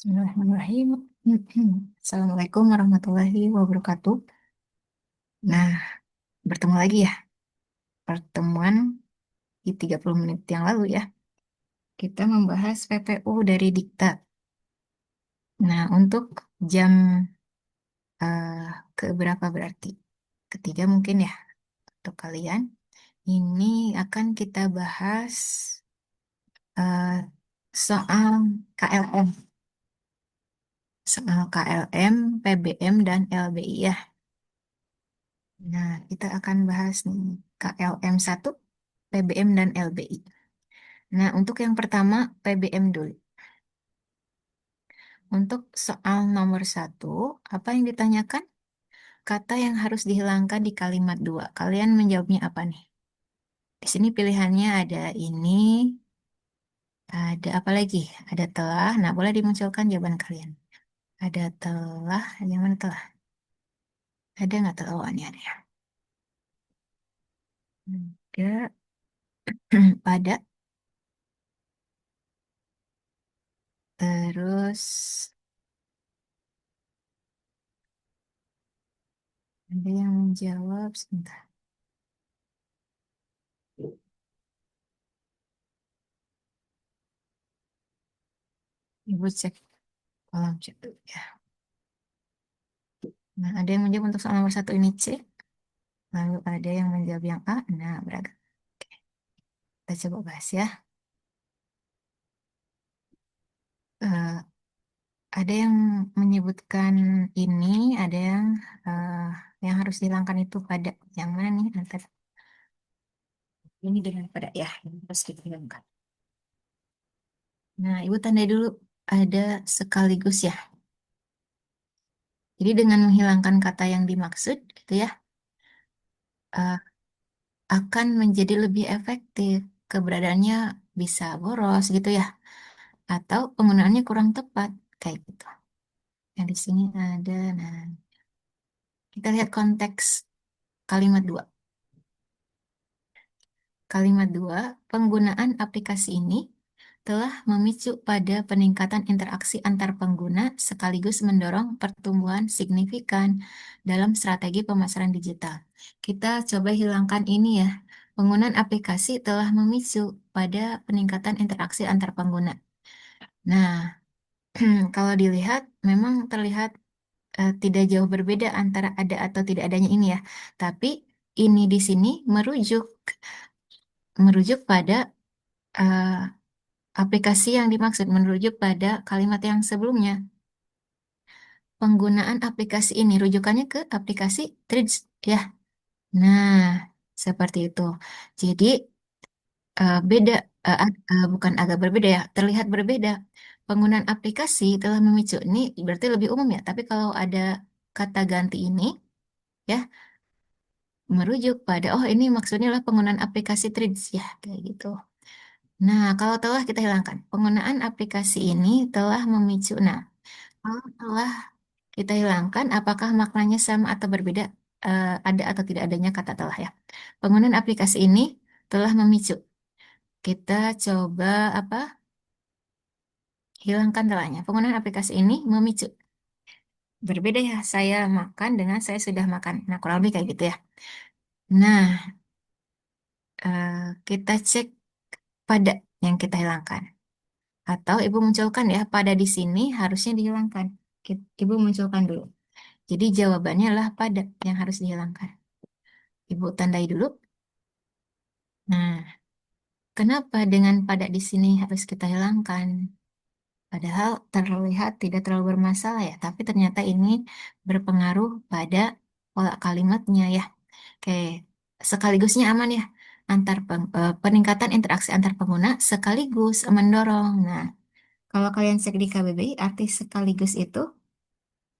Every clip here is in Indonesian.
Bismillahirrahmanirrahim. Assalamualaikum warahmatullahi wabarakatuh. Nah, bertemu lagi ya. Pertemuan di 30 menit yang lalu ya. Kita membahas PPU dari Dikta. Nah, untuk jam eh, ke berapa berarti? Ketiga mungkin ya untuk kalian. Ini akan kita bahas eh, soal KLM. Soal KLM, PBM, dan LBI ya. Nah, kita akan bahas nih KLM 1, PBM, dan LBI. Nah, untuk yang pertama, PBM dulu. Untuk soal nomor 1, apa yang ditanyakan? Kata yang harus dihilangkan di kalimat 2. Kalian menjawabnya apa nih? Di sini pilihannya ada ini, ada apa lagi? Ada telah. Nah, boleh dimunculkan jawaban kalian. Ada telah, yang mana telah? Ada nggak telah? Oh, ini ada. Ada, pada, terus ada yang menjawab, sebentar. Ibu cek kolom chat dulu ya. Nah, ada yang menjawab untuk soal nomor 1 ini C, lalu ada yang menjawab yang A. Nah, beragam. Oke, kita coba bahas ya. Eh, ada yang menyebutkan ini, ada eh, yang harus dihilangkan itu pada yang mana nih antara ini dengan pada ya, yang harus kita hilangkan. Nah, Ibu tandai dulu ada sekaligus ya. Jadi dengan menghilangkan kata yang dimaksud, gitu ya, eh, akan menjadi lebih efektif. Keberadaannya bisa boros gitu ya, atau penggunaannya kurang tepat kayak gitu. Yang di sini ada, nah kita lihat konteks kalimat 2. Kalimat 2, penggunaan aplikasi ini telah memicu pada peningkatan interaksi antar pengguna sekaligus mendorong pertumbuhan signifikan dalam strategi pemasaran digital. Kita coba hilangkan ini ya. Penggunaan aplikasi telah memicu pada peningkatan interaksi antar pengguna. Nah, kalau dilihat memang terlihat tidak jauh berbeda antara ada atau tidak adanya ini ya. Tapi ini di sini merujuk merujuk pada eh, aplikasi yang dimaksud, merujuk pada kalimat yang sebelumnya. Penggunaan aplikasi ini rujukannya ke aplikasi Threads ya. Nah, seperti itu. Jadi beda bukan agak berbeda ya, terlihat berbeda. Penggunaan aplikasi telah memicu ini berarti lebih umum ya. Tapi kalau ada kata ganti ini ya merujuk pada oh ini maksudnya adalah penggunaan aplikasi Threads ya kayak gitu. Nah, kalau telah kita hilangkan. Penggunaan aplikasi ini telah memicu. Nah, kalau telah kita hilangkan, apakah maknanya sama atau berbeda? Ada atau tidak adanya kata telah ya. Penggunaan aplikasi ini telah memicu. Kita coba apa? Hilangkan telahnya. Penggunaan aplikasi ini memicu. Berbeda ya, saya makan dengan saya sudah makan. Nah, kurang lebih kayak gitu ya. Nah, eh, kita cek pada yang kita hilangkan. Atau Ibu munculkan ya, pada di sini harusnya dihilangkan. Ibu munculkan dulu. Jadi jawabannya adalah pada yang harus dihilangkan. Ibu tandai dulu. Nah, kenapa dengan pada di sini harus kita hilangkan? Padahal terlihat tidak terlalu bermasalah ya, tapi ternyata ini berpengaruh pada pola kalimatnya ya. Oke, sekaligusnya aman ya. Peningkatan interaksi antar pengguna sekaligus mendorong. Nah, kalau kalian cek di KBBI, arti sekaligus itu,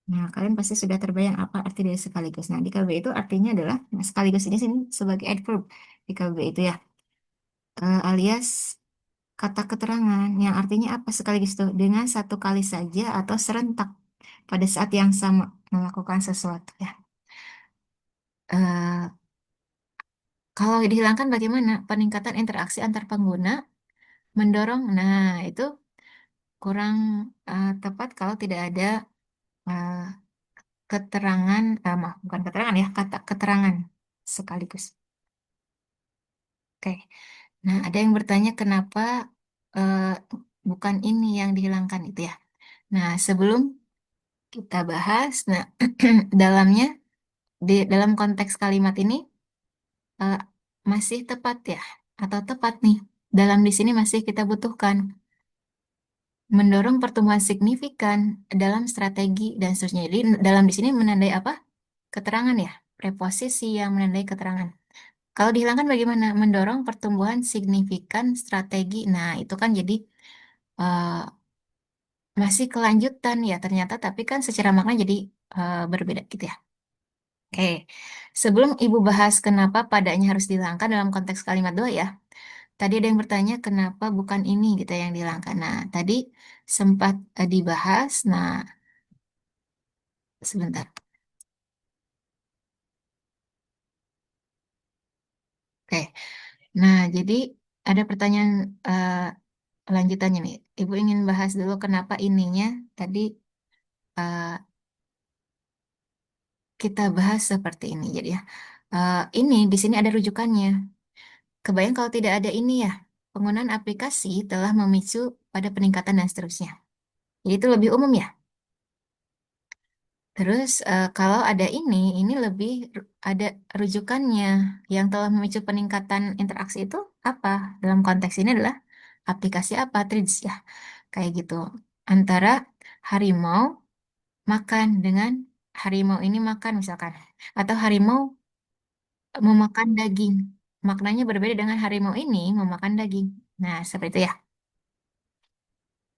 nah kalian pasti sudah terbayang apa arti dari sekaligus. Nah, di KBBI itu artinya adalah, nah, sekaligus ini sini sebagai adverb di KBBI itu ya. Alias kata keterangan yang artinya apa sekaligus itu dengan satu kali saja atau serentak pada saat yang sama melakukan sesuatu ya. Eh, kalau dihilangkan bagaimana? Peningkatan interaksi antar pengguna mendorong. Nah, itu kurang tepat kalau tidak ada eh, keterangan, maaf, bukan keterangan ya, kata keterangan sekaligus. Oke. Nah, ada yang bertanya kenapa eh, bukan ini yang dihilangkan itu ya. Nah, sebelum kita bahas, nah dalamnya dalam konteks kalimat ini eh, masih tepat ya atau tepat nih. Dalam di sini masih kita butuhkan mendorong pertumbuhan signifikan dalam strategi dan seterusnya. Jadi dalam di sini menandai apa? Keterangan ya, preposisi yang menandai keterangan. Kalau dihilangkan bagaimana? Mendorong pertumbuhan signifikan strategi. Nah, itu kan jadi eh, masih kelanjutan ya ternyata, tapi kan secara makna jadi berbeda gitu ya. Oke, sebelum Ibu bahas kenapa padanya harus dihilangkan dalam konteks kalimat dua ya, tadi ada yang bertanya kenapa bukan ini gitu yang dihilangkan. Nah, tadi sempat dibahas. Nah, sebentar. Oke, nah jadi ada pertanyaan lanjutannya nih. Ibu ingin bahas dulu kenapa ininya tadi eh, kita bahas seperti ini. Jadi ya, ini di sini ada rujukannya. Kebayang kalau tidak ada ini ya, penggunaan aplikasi telah memicu pada peningkatan dan seterusnya. Jadi itu lebih umum ya. Terus kalau ada ini lebih ada rujukannya yang telah memicu peningkatan interaksi itu apa? Dalam konteks ini adalah aplikasi apa? Treats ya, kayak gitu. Antara harimau makan dengan harimau ini makan misalkan, atau harimau memakan daging. Maknanya berbeda dengan harimau ini memakan daging. Nah, seperti itu ya.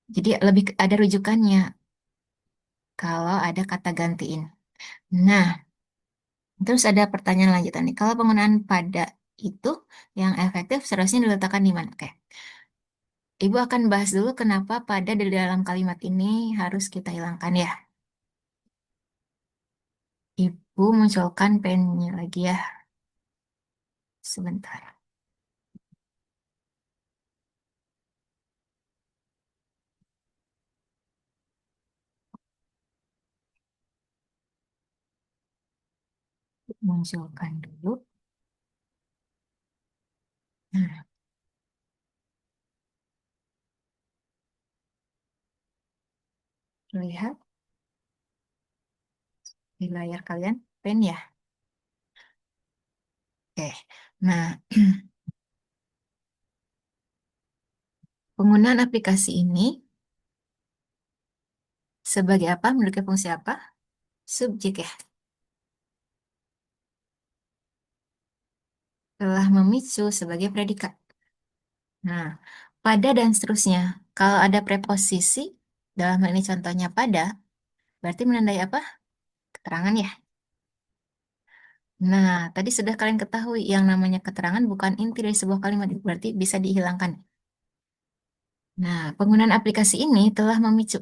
Jadi lebih ada rujukannya kalau ada kata gantiin. Nah, terus ada pertanyaan lanjutan nih. Kalau penggunaan pada itu yang efektif seharusnya diletakkan di mana? Oke. Ibu akan bahas dulu kenapa pada di dalam kalimat ini harus kita hilangkan ya. Ibu munculkan pennya lagi ya. Sebentar. Munculkan dulu. Nah, lihat di layar kalian pen ya. Oke. Nah, penggunaan aplikasi ini sebagai apa? Memiliki fungsi apa? Subjek ya. Telah memicu sebagai predikat. Nah, pada dan seterusnya. Kalau ada preposisi, dalam hal ini contohnya pada, berarti menandai apa? Keterangan ya. Nah, tadi sudah kalian ketahui yang namanya keterangan bukan inti dari sebuah kalimat, berarti bisa dihilangkan. Nah, penggunaan aplikasi ini telah memicu.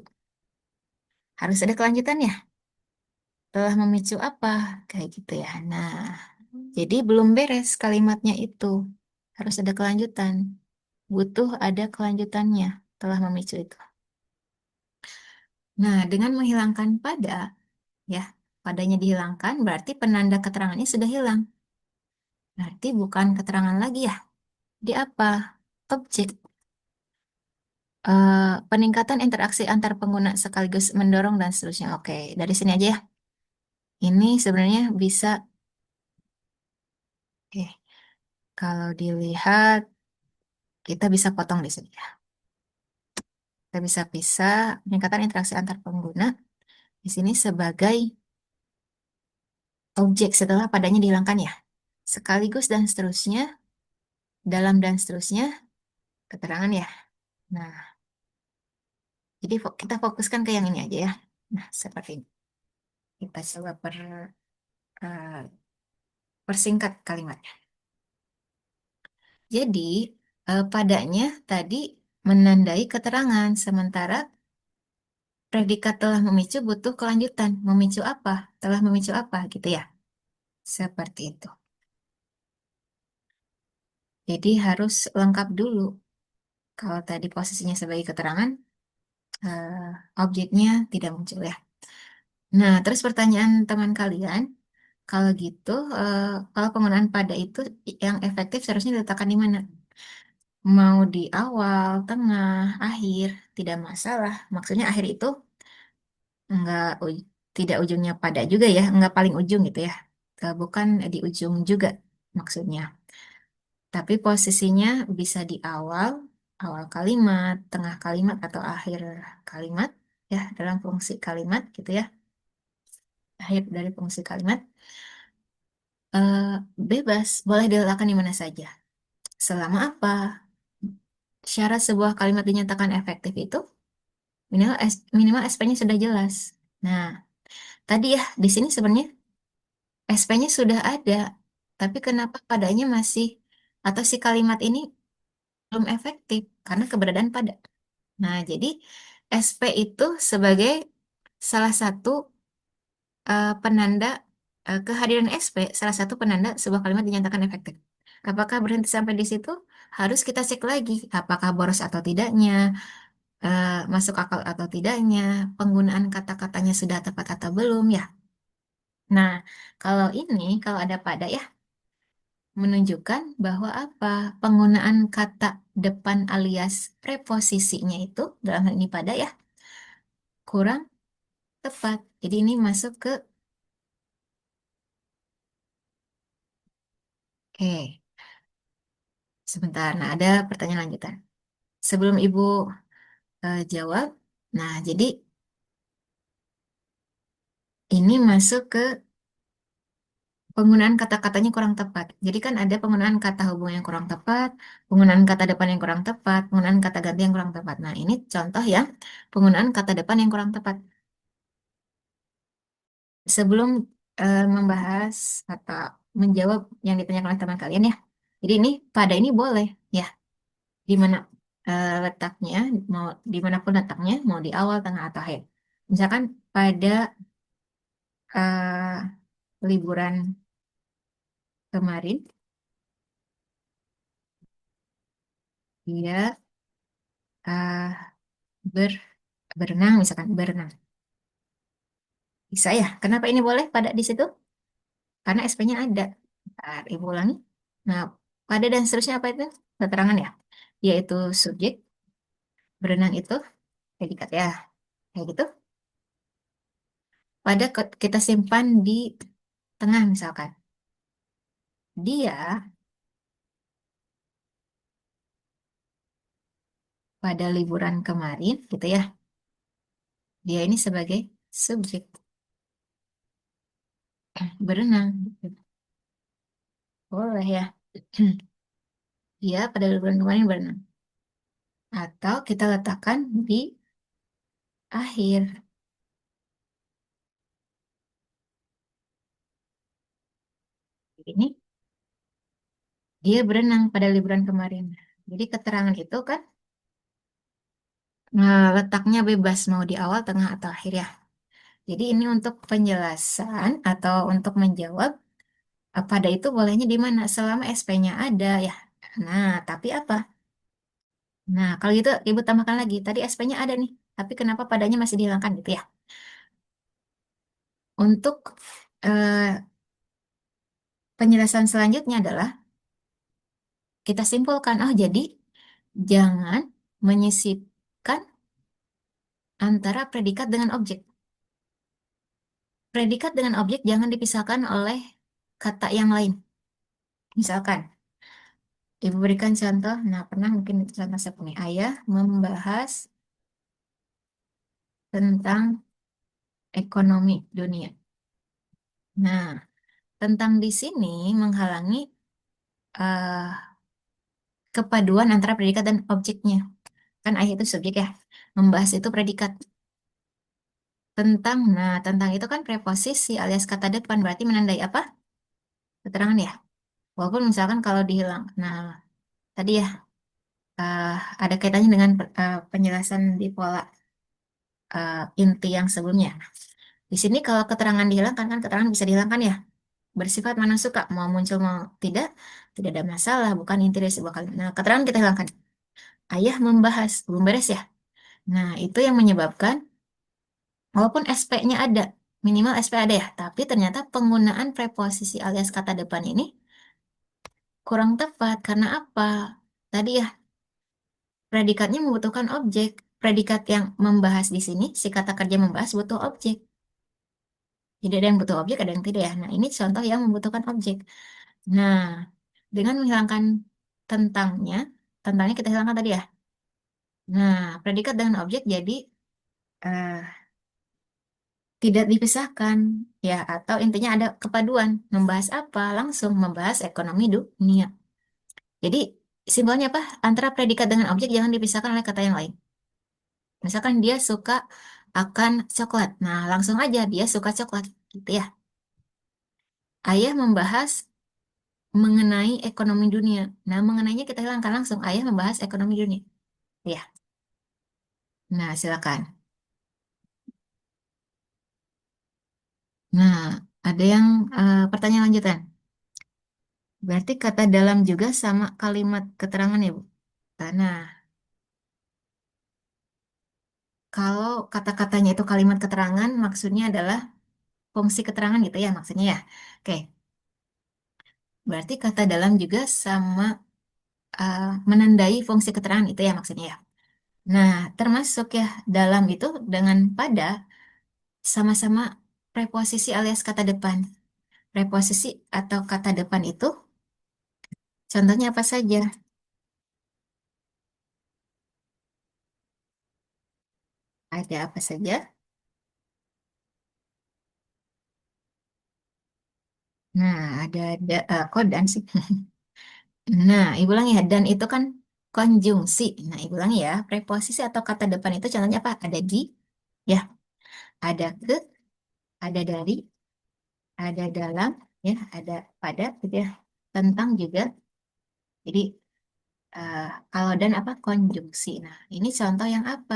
Harus ada kelanjutannya. Telah memicu apa? Kayak gitu ya. Nah, jadi belum beres kalimatnya itu. Harus ada kelanjutan. Butuh ada kelanjutannya. Telah memicu itu. Nah, dengan menghilangkan pada, ya, padanya dihilangkan, berarti penanda keterangannya sudah hilang. Berarti bukan keterangan lagi ya. Di apa? Objek. Peningkatan interaksi antar pengguna sekaligus mendorong dan seterusnya. Oke, dari sini aja ya. Ini sebenarnya bisa, oke, kalau dilihat, kita bisa potong di sini ya. Kita bisa pisah peningkatan interaksi antar pengguna di sini sebagai objek setelah padanya dihilangkan ya. Sekaligus dan seterusnya, dalam dan seterusnya, keterangan ya. Nah, jadi kita fokuskan ke yang ini aja ya. Nah, seperti ini. Kita coba eh, persingkat kalimatnya. Jadi, padanya tadi menandai keterangan, sementara predikat telah memicu butuh kelanjutan. Memicu apa? Telah memicu apa gitu ya. Seperti itu. Jadi harus lengkap dulu. Kalau tadi posisinya sebagai keterangan, eh, objeknya tidak muncul ya. Nah, terus pertanyaan teman kalian, kalau gitu, kalau penggunaan pada itu yang efektif seharusnya diletakkan di mana? Mau di awal, tengah, akhir, tidak masalah. Maksudnya akhir itu enggak tidak ujungnya pada juga ya, enggak paling ujung gitu ya. Bukan di ujung juga maksudnya. Tapi posisinya bisa di awal, awal kalimat, tengah kalimat atau akhir kalimat ya dalam fungsi kalimat gitu ya. Akhir dari fungsi kalimat eh, bebas, boleh diletakkan di mana saja. Selama apa? Syarat sebuah kalimat dinyatakan efektif itu minimal SP-nya sudah jelas. Nah, tadi ya di sini sebenarnya SP-nya sudah ada, tapi kenapa padanya masih atau si kalimat ini belum efektif karena keberadaan pada. Nah, jadi SP itu sebagai salah satu penanda kehadiran SP, salah satu penanda sebuah kalimat dinyatakan efektif. Apakah berhenti sampai di situ? Harus kita cek lagi, apakah boros atau tidaknya, masuk akal atau tidaknya, penggunaan kata-katanya sudah tepat atau belum ya. Nah, kalau ini, kalau ada pada ya, menunjukkan bahwa apa? Penggunaan kata depan alias preposisinya itu, dalam hal ini pada ya, kurang tepat. Jadi ini masuk ke, oke, sebentar. Nah, ada pertanyaan lanjutan. Sebelum Ibu jawab, nah jadi ini masuk ke penggunaan kata-katanya kurang tepat. Jadi kan ada penggunaan kata hubungan yang kurang tepat, penggunaan kata depan yang kurang tepat, penggunaan kata ganti yang kurang tepat. Nah, ini contoh ya, penggunaan kata depan yang kurang tepat. Sebelum membahas atau menjawab yang ditanyakan oleh teman kalian ya. Jadi ini pada ini boleh ya, di mana letaknya, mau dimanapun letaknya, mau di awal, tengah atau akhir. Misalkan pada eh, liburan kemarin, dia eh, ber berenang, misalkan berenang. Bisa ya? Kenapa ini boleh pada di situ? Karena SP-nya ada. Ntar, Ibu ulangi. Nah, pada dan seterusnya apa itu? Keterangan ya? Yaitu subjek, berenang itu, predikat ya. Kayak gitu. Pada kita simpan di tengah misalkan. Dia pada liburan kemarin gitu ya. Dia ini sebagai subjek berenang. Boleh ya. Dia pada liburan kemarin berenang. Atau kita letakkan di akhir. Ini dia berenang pada liburan kemarin. Jadi keterangan itu kan letaknya bebas mau di awal, tengah, atau akhir ya. Jadi ini untuk penjelasan atau untuk menjawab pada itu bolehnya di mana selama SP-nya ada ya. Nah, tapi apa? Nah, kalau gitu Ibu tambahkan lagi. Tadi SP-nya ada nih, tapi kenapa padanya masih dihilangkan gitu ya? Untuk eh, penjelasan selanjutnya adalah kita simpulkan, oh jadi jangan menyisipkan antara predikat dengan objek. Predikat dengan objek jangan dipisahkan oleh kata yang lain. Misalkan, Ibu berikan contoh, nah pernah mungkin contoh seperti ini. Ayah membahas tentang ekonomi dunia. Nah, tentang di sini menghalangi eh, kepaduan antara predikat dan objeknya. Kan ayah itu subjek ya, membahas itu predikat. Tentang, nah tentang itu kan preposisi alias kata depan, berarti menandai apa? Keterangan ya. Walaupun misalkan kalau dihilang, nah tadi ya eh, ada kaitannya dengan penjelasan di pola inti yang sebelumnya. Di sini kalau keterangan dihilangkan kan keterangan bisa dihilangkan ya. Bersifat mana suka, mau muncul mau tidak, tidak ada masalah, bukan inti dari sebuah kalimat. Nah, keterangan kita hilangkan. Ayah membahas, belum beres ya. Nah, itu yang menyebabkan walaupun SP-nya ada, minimal SP ada ya, tapi ternyata penggunaan preposisi alias kata depan ini kurang tepat. Karena apa? Tadi ya, predikatnya membutuhkan objek. Predikat yang membahas di sini, si kata kerja membahas butuh objek. Jadi ada yang butuh objek, ada yang tidak ya. Nah, ini contoh yang membutuhkan objek. Nah, dengan menghilangkan tentangnya, tentangnya kita hilangkan tadi ya. Nah, predikat dengan objek jadi eh, tidak dipisahkan ya, atau intinya ada kepaduan. Membahas apa? Langsung membahas ekonomi dunia. Jadi simpelnya apa? Antara predikat dengan objek jangan dipisahkan oleh kata yang lain. Misalkan dia suka akan coklat. Nah, langsung aja dia suka coklat gitu ya. Ayah membahas mengenai ekonomi dunia. Nah, mengenainya kita hilangkan langsung. Ayah membahas ekonomi dunia. Ya. Nah, silakan. Nah, ada yang pertanyaan lanjutan. Berarti kata dalam juga sama kalimat keterangan ya, Bu? Nah, kalau kata-katanya itu kalimat keterangan, maksudnya adalah fungsi keterangan gitu ya maksudnya ya. Oke, berarti kata dalam juga sama menandai fungsi keterangan itu ya maksudnya ya. Nah, termasuk ya dalam itu dengan pada sama-sama preposisi alias kata depan. Preposisi atau kata depan itu contohnya apa saja? Ada apa saja? Nah, kok dan sih. Nah, ibu ulangi ya, dan itu kan konjungsi. Nah, ibu ulangi ya, preposisi atau kata depan itu contohnya apa? Ada di, ya, ada ke, ada dari, ada dalam, ya, ada pada, gitu ya. Tentang juga. Jadi, eh, kalau dan apa? Konjungsi. Nah, ini contoh yang apa?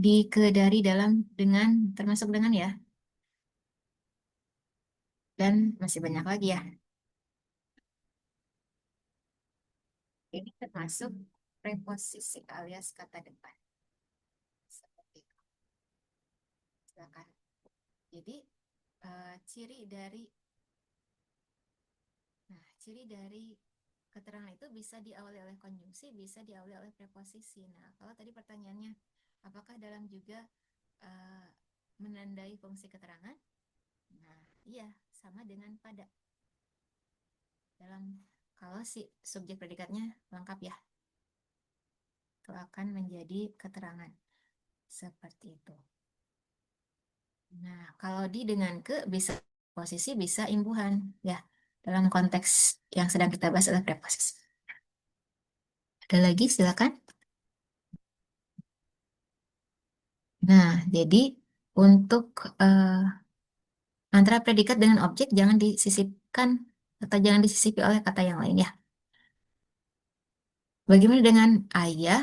Di, ke, dari, dalam, dengan, termasuk dengan ya. Dan masih banyak lagi ya. Ini termasuk preposisi alias kata depan. Seperti itu. Silakan. Jadi, ciri dari Nah, ciri dari keterangan itu bisa diawali oleh konjungsi, bisa diawali oleh preposisi. Nah, kalau tadi pertanyaannya, apakah dalam juga eh, menandai fungsi keterangan? Nah, iya, sama dengan pada. Dalam kalau si subjek predikatnya lengkap ya, itu akan menjadi keterangan. Seperti itu. Nah, kalau di dengan ke bisa posisi bisa imbuhan ya. Dalam konteks yang sedang kita bahas adalah preposisi. Ada lagi silakan. Nah, jadi untuk eh, antara predikat dengan objek jangan disisipkan atau jangan disisipi oleh kata yang lain ya. Bagaimana dengan ayah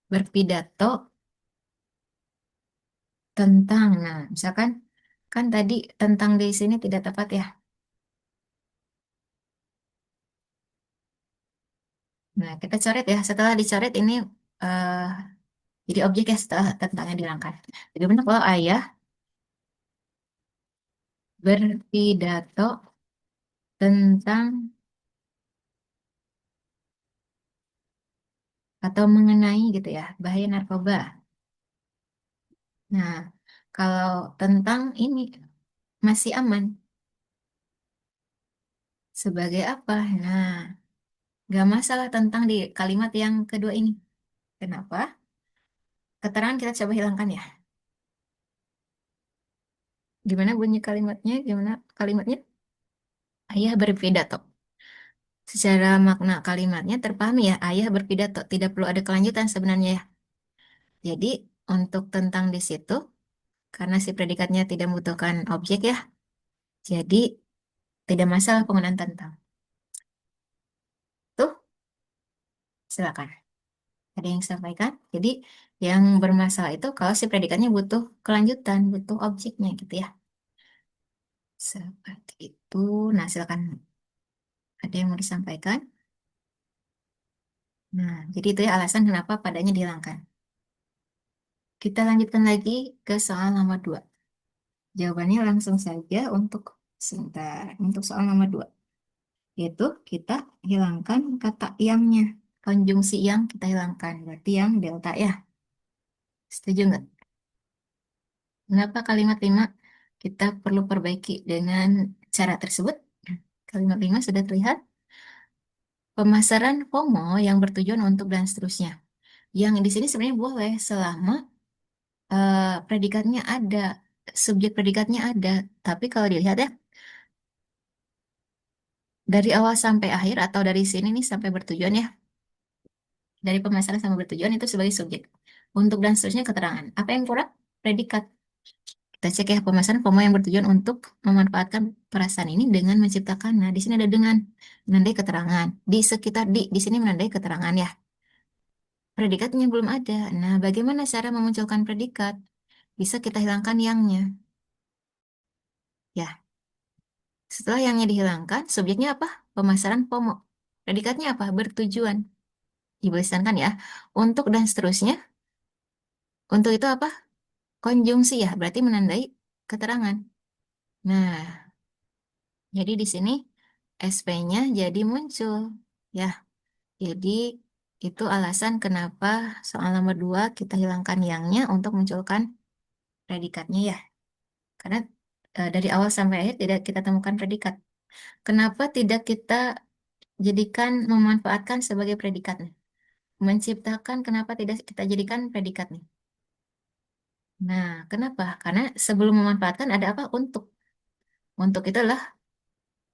berpidato tentang, nah misalkan kan tadi tentang di sini tidak tepat ya. Nah, kita coret ya. Setelah dicoret ini eh, jadi objek ya setelah tentangnya dihilangkan. Bagaimana kalau ayah berpidato tentang atau mengenai gitu ya, bahaya narkoba. Nah, kalau tentang ini masih aman. Sebagai apa? Nah, gak masalah tentang di kalimat yang kedua ini. Kenapa? Keterangan kita coba hilangkan ya. Gimana bunyi kalimatnya? Gimana kalimatnya? Ayah berpidato. Secara makna kalimatnya terpahami ya. Ayah berpidato. Tidak perlu ada kelanjutan sebenarnya ya. Jadi untuk tentang di situ, karena si predikatnya tidak membutuhkan objek ya. Jadi tidak masalah penggunaan tentang. Tuh, silakan. Ada yang sampaikan. Jadi yang bermasalah itu kalau si predikatnya butuh kelanjutan, butuh objeknya gitu ya. Seperti itu. Nah, silakan. Ada yang mau disampaikan? Nah, jadi itu ya alasan kenapa padanya dihilangkan. Kita lanjutkan lagi ke soal nomor 2. Jawabannya langsung saja untuk sebentar. Untuk soal nomor 2. Yaitu kita hilangkan kata yangnya. Konjungsi yang kita hilangkan. Berarti yang delta ya. Setuju nggak? Kenapa kalimat 5 kita perlu perbaiki dengan cara tersebut? Kalimat 5 sudah terlihat. Pemasaran FOMO yang bertujuan untuk dan seterusnya. Yang di sini sebenarnya boleh selama predikatnya ada, subjek predikatnya ada. Tapi kalau dilihat ya, dari awal sampai akhir atau dari sini nih sampai bertujuan ya, dari pemasaran sampai bertujuan itu sebagai subjek. Untuk dan seterusnya keterangan. Apa yang kurang? Predikat. Kita cek ya pemasaran FOMO yang bertujuan untuk memanfaatkan perasaan ini dengan menciptakan. Nah, di sini ada dengan menandai keterangan. Di sekitar di sini menandai keterangan ya. Predikatnya belum ada. Nah, bagaimana cara memunculkan predikat? Bisa kita hilangkan yangnya. Ya, setelah yangnya dihilangkan, subjeknya apa? Pemasaran FOMO. Predikatnya apa? Bertujuan. Dibalisankan ya. Untuk dan seterusnya. Untuk itu apa? Konjungsi ya, berarti menandai keterangan. Nah, jadi di sini SP-nya jadi muncul. Ya, jadi itu alasan kenapa soal nomor 2 kita hilangkan yangnya untuk munculkan predikatnya ya. Karena dari awal sampai akhir tidak kita temukan predikat. Kenapa tidak kita jadikan memanfaatkan sebagai predikat nih? Menciptakan kenapa tidak kita jadikan predikat nih? Nah, kenapa? Karena sebelum memanfaatkan ada apa? Untuk. Untuk itu adalah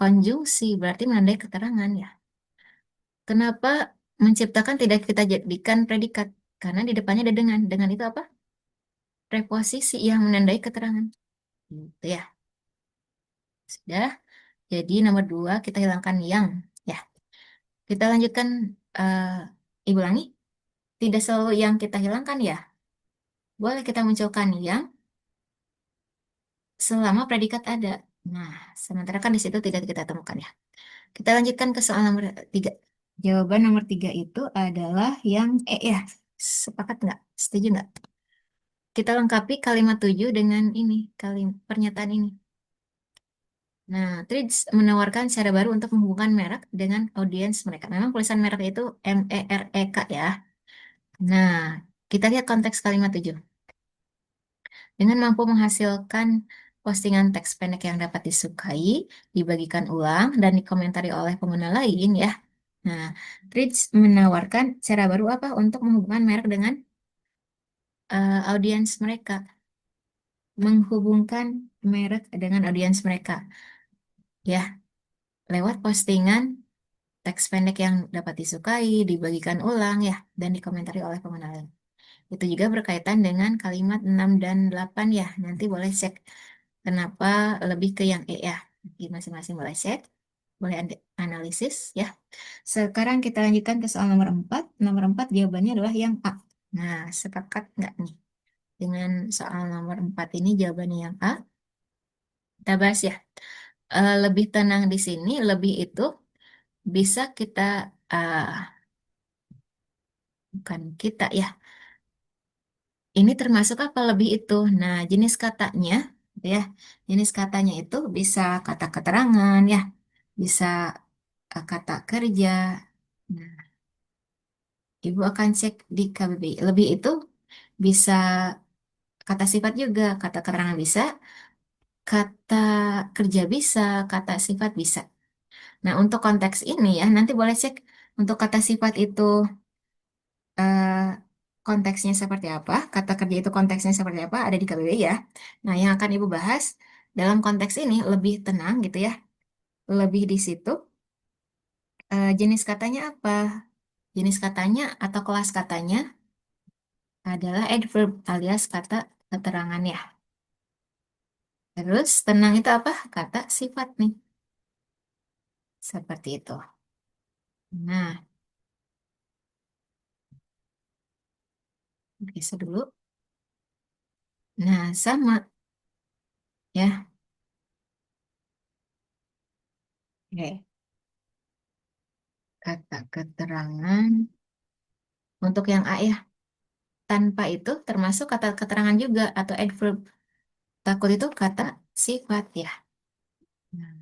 konjungsi, berarti menandai keterangan ya. Kenapa menciptakan tidak kita jadikan predikat? Karena di depannya ada dengan. Dengan itu apa? Preposisi yang menandai keterangan. Gitu ya. Sudah. Jadi nomor 2 kita hilangkan yang. Ya. Kita lanjutkan. eh Ibu ulangi. Tidak selalu yang kita hilangkan ya. Boleh kita munculkan yang selama predikat ada. Nah, sementara kan di situ tidak kita temukan ya. Kita lanjutkan ke soal nomor 3. Jawaban nomor 3 itu adalah yang E ya. Sepakat nggak? Setuju nggak? Kita lengkapi kalimat 7 dengan ini, kalimat pernyataan ini. Nah, Threads menawarkan cara baru untuk menghubungkan merek dengan audiens mereka. Memang tulisan merek itu MEREK ya. Nah, kita lihat konteks kalimat 7. Dengan mampu menghasilkan postingan teks pendek yang dapat disukai, dibagikan ulang, dan dikomentari oleh pengguna lain ya. Nah, Threads menawarkan cara baru apa untuk menghubungkan merek dengan audiens mereka. Menghubungkan merek dengan audiens mereka. Ya, lewat postingan teks pendek yang dapat disukai, dibagikan ulang ya, dan dikomentari oleh pengguna lain. Itu juga berkaitan dengan kalimat 6 dan 8 ya. Nanti boleh cek kenapa lebih ke yang E ya. Di masing-masing boleh cek, boleh analisis ya. Sekarang kita lanjutkan ke soal nomor 4. Nomor 4 jawabannya adalah yang A. Nah, sepakat nggak nih? Dengan soal nomor 4 ini jawabannya yang A. Kita bahas ya. Lebih tenang di sini, lebih itu bisa kita, eh, bukan kita ya. Ini termasuk apa lebih itu? Nah, jenis katanya, gitu ya. Jenis katanya itu bisa kata keterangan ya, bisa kata kerja. Nah, Ibu akan cek di KBBI. Lebih itu bisa kata sifat juga, kata keterangan bisa, kata kerja bisa, kata sifat bisa. Nah, untuk konteks ini ya, nanti boleh cek untuk kata sifat itu eh, konteksnya seperti apa, kata kerja itu konteksnya seperti apa, ada di KBBI ya. Nah, yang akan Ibu bahas dalam konteks ini lebih tenang gitu ya, lebih di situ. Jenis katanya apa? Jenis katanya atau kelas katanya adalah adverb alias kata keterangan ya. Terus tenang itu apa? Kata sifat nih. Seperti itu. Nah, geser dulu. Nah, sama ya. Oke. Kata keterangan untuk yang A ya. tanpa itu termasuk kata keterangan juga atau adverb. Takut itu kata sifat ya. Nah,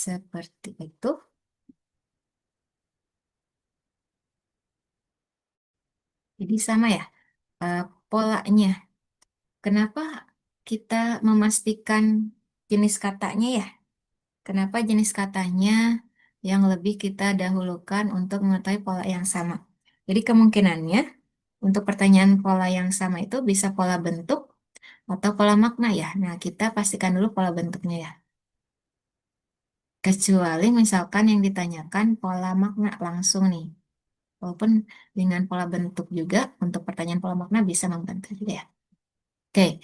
seperti itu. Jadi sama ya polanya. Kenapa kita memastikan jenis katanya ya? Kenapa jenis katanya yang lebih kita dahulukan untuk mengetahui pola yang sama? Jadi kemungkinannya untuk pertanyaan pola yang sama itu bisa pola bentuk atau pola makna ya. Nah, kita pastikan dulu pola bentuknya ya. Kecuali misalkan yang ditanyakan pola makna langsung nih. Walaupun dengan pola bentuk juga untuk pertanyaan pola makna bisa membantu juga ya. Oke,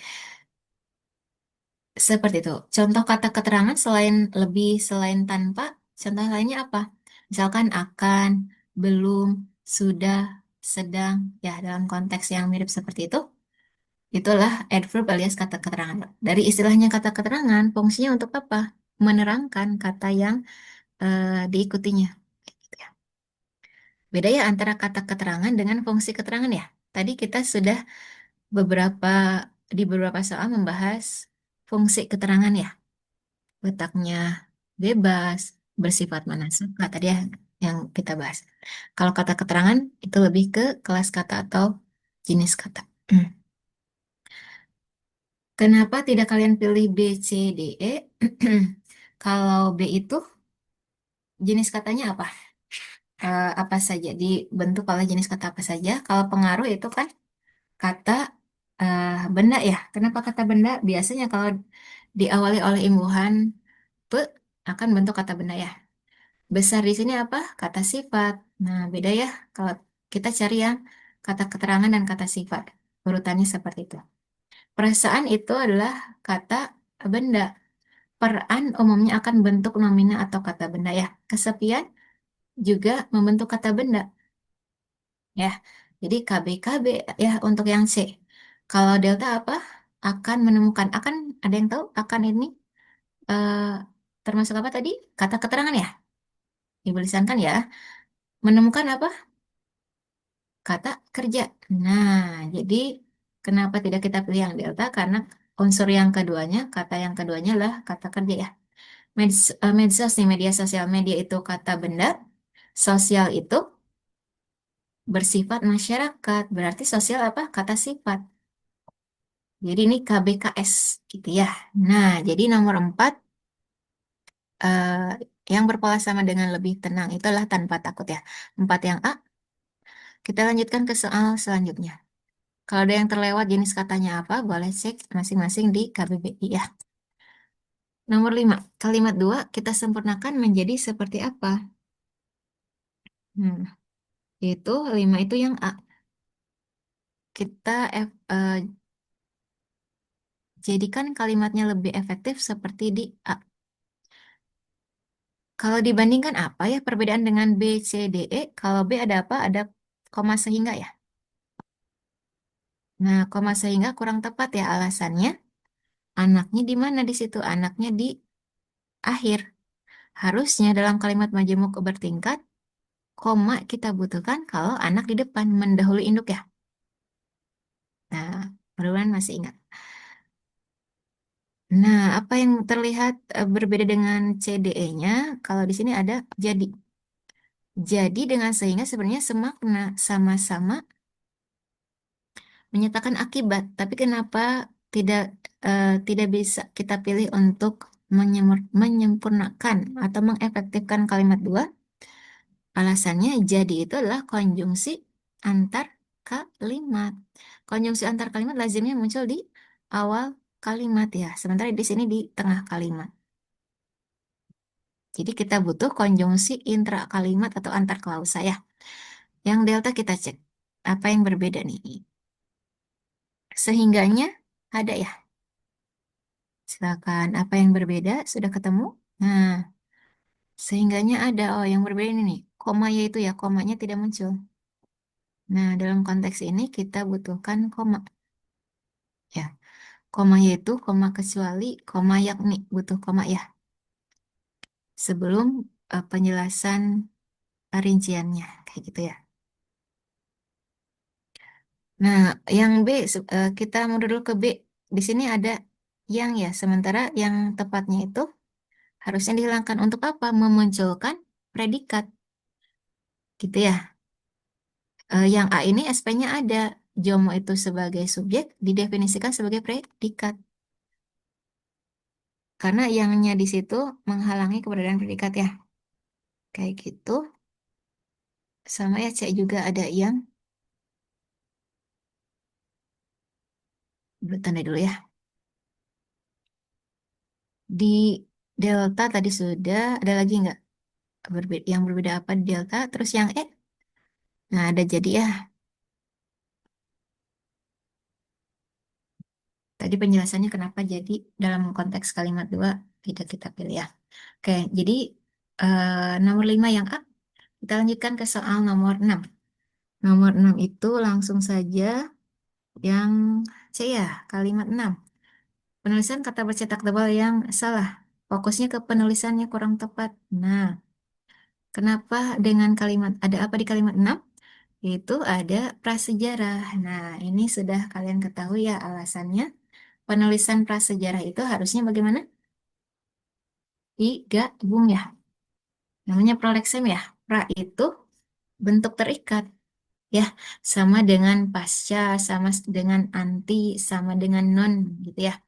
seperti itu. Contoh kata keterangan selain lebih, selain tanpa, contoh lainnya apa? Misalkan akan, belum, sudah, sedang, ya dalam konteks yang mirip seperti itu, itulah adverb alias kata keterangan. Dari istilahnya kata keterangan, fungsinya untuk apa? Menerangkan kata yang diikutinya. Gitu ya. Beda ya antara kata keterangan dengan fungsi keterangan ya. Tadi kita sudah beberapa di beberapa soal membahas fungsi keterangan ya. Letaknya bebas, bersifat mana suka tadi ya yang kita bahas. Kalau kata keterangan itu lebih ke kelas kata atau jenis kata. Kenapa tidak kalian pilih B, C, D, E? Kalau B itu jenis katanya apa? Apa saja dibentuk oleh jenis kata apa saja? Kalau pengaruh itu kan kata benda ya. Kenapa kata benda? Biasanya kalau diawali oleh imbuhan pe akan bentuk kata benda ya. Besar di sini apa? Kata sifat. Nah, beda ya kalau kita cari yang kata keterangan dan kata sifat. Urutannya seperti itu. Perasaan itu adalah kata benda. Peran umumnya akan bentuk nomina atau kata benda ya. Kesepian juga membentuk kata benda ya. Jadi KB ya untuk yang C. Kalau delta apa? Akan menemukan. Akan ada yang tahu? Akan ini eh, termasuk apa tadi? Kata keterangan ya. Ibu lisankan ya. Menemukan apa? Kata kerja. Nah, jadi kenapa tidak kita pilih yang delta? Karena unsur yang keduanya, kata yang keduanya lah kata kerja ya. Medsos nih, media sosial. Media itu kata benda, sosial itu bersifat masyarakat. Berarti sosial apa? Kata sifat. Jadi ini KBKS gitu ya. Nah, jadi nomor 4 eh, yang berpola sama dengan lebih tenang itulah tanpa takut ya. 4 yang A. Kita lanjutkan ke soal selanjutnya. Kalau ada yang terlewat jenis katanya apa, boleh cek masing-masing di KBBI ya. Nomor 5, kalimat 2 kita sempurnakan menjadi seperti apa? Hmm, itu 5 itu yang A. Kita jadikan kalimatnya lebih efektif seperti di A. Kalau dibandingkan apa ya perbedaan dengan B, C, D, E? Kalau B ada apa? Ada koma sehingga ya. Nah, koma sehingga kurang tepat ya alasannya. Anaknya di mana di situ? Anaknya di akhir. Harusnya dalam kalimat majemuk bertingkat, koma kita butuhkan kalau anak di depan mendahului induk ya. Nah, mudah-mudahan masih ingat. Nah, apa yang terlihat berbeda dengan CDE-nya? Kalau di sini ada jadi. Jadi dengan sehingga sebenarnya semakna sama-sama menyatakan akibat. Tapi kenapa tidak bisa kita pilih untuk menyempurnakan atau mengefektifkan kalimat dua? Alasannya jadi itu adalah konjungsi antar kalimat. Konjungsi antar kalimat lazimnya muncul di awal kalimat ya. Sementara di sini di tengah kalimat. Jadi kita butuh konjungsi intra kalimat atau antar klausa ya. Yang delta kita cek. Apa yang berbeda nih? Sehingganya ada ya. Silakan. Apa yang berbeda? Sudah ketemu? Nah, sehingganya ada. Oh, yang berbeda ini nih. Koma yaitu ya, komanya tidak muncul. Nah, dalam konteks ini kita butuhkan koma. Ya, koma yaitu, koma kecuali, koma yakni. Butuh koma ya. Sebelum penjelasan rinciannya. Kayak gitu ya. Nah, yang B, kita mundur dulu ke B. Di sini ada yang ya, sementara yang tepatnya itu harusnya dihilangkan untuk apa? Memunculkan predikat, gitu ya. Yang A ini SP-nya ada. Jomo itu sebagai subjek didefinisikan sebagai predikat. Karena yangnya di situ menghalangi keberadaan predikat ya. Kayak gitu. Sama ya C juga ada yang. Tanda dulu ya. Di delta tadi sudah. Ada lagi nggak? Yang berbeda apa di delta? Terus yang E. Nah ada jadi ya. Tadi penjelasannya kenapa jadi dalam konteks kalimat dua tidak kita pilih ya. Oke, jadi nomor 5 yang A. Kita lanjutkan ke soal nomor 6. Nomor 6 itu langsung saja yang C ya, kalimat 6. Penulisan kata bercetak tebal yang salah. Fokusnya ke penulisannya kurang tepat. Nah, kenapa dengan kalimat, ada apa di kalimat 6? Itu ada prasejarah. Nah, ini sudah kalian ketahui ya alasannya. Penulisan prasejarah itu harusnya bagaimana? Digabung ya. Namanya proleksem ya. Pra itu bentuk terikat ya, sama dengan pasca, sama dengan anti, sama dengan non gitu ya.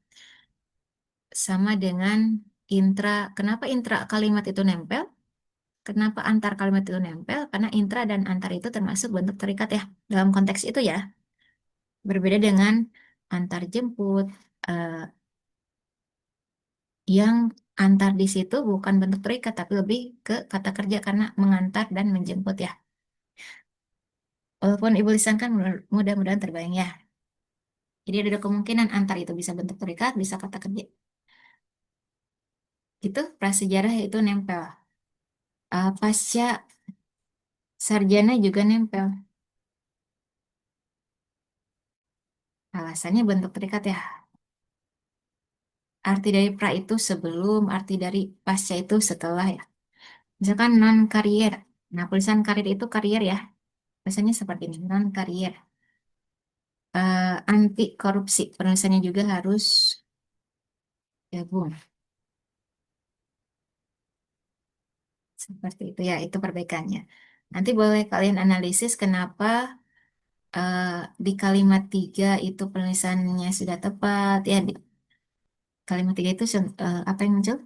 Sama dengan intra. Kenapa intra kalimat itu nempel? Kenapa antar kalimat itu nempel? Karena intra dan antar itu termasuk bentuk terikat ya. Dalam konteks itu ya. Berbeda dengan antar jemput, eh, yang antar di situ bukan bentuk terikat, tapi lebih ke kata kerja karena mengantar dan menjemput ya. Walaupun ibu lisan kan mudah-mudahan terbayang ya. Jadi ada kemungkinan antar itu bisa bentuk terikat, bisa kata kerja. Itu prasejarah itu nempel. Pasca sarjana juga nempel. Alasannya bentuk terikat ya. Arti dari pra itu sebelum, arti dari pasca itu setelah ya. Misalkan non karier. Nah, tulisan karir itu karier ya. Biasanya seperti ini, non karier. Anti korupsi. Penulisannya juga harus gabung. Seperti itu ya, itu perbaikannya. Nanti boleh kalian analisis kenapa eh, di kalimat 3 itu penulisannya sudah tepat. Ya, di kalimat 3 itu apa yang muncul?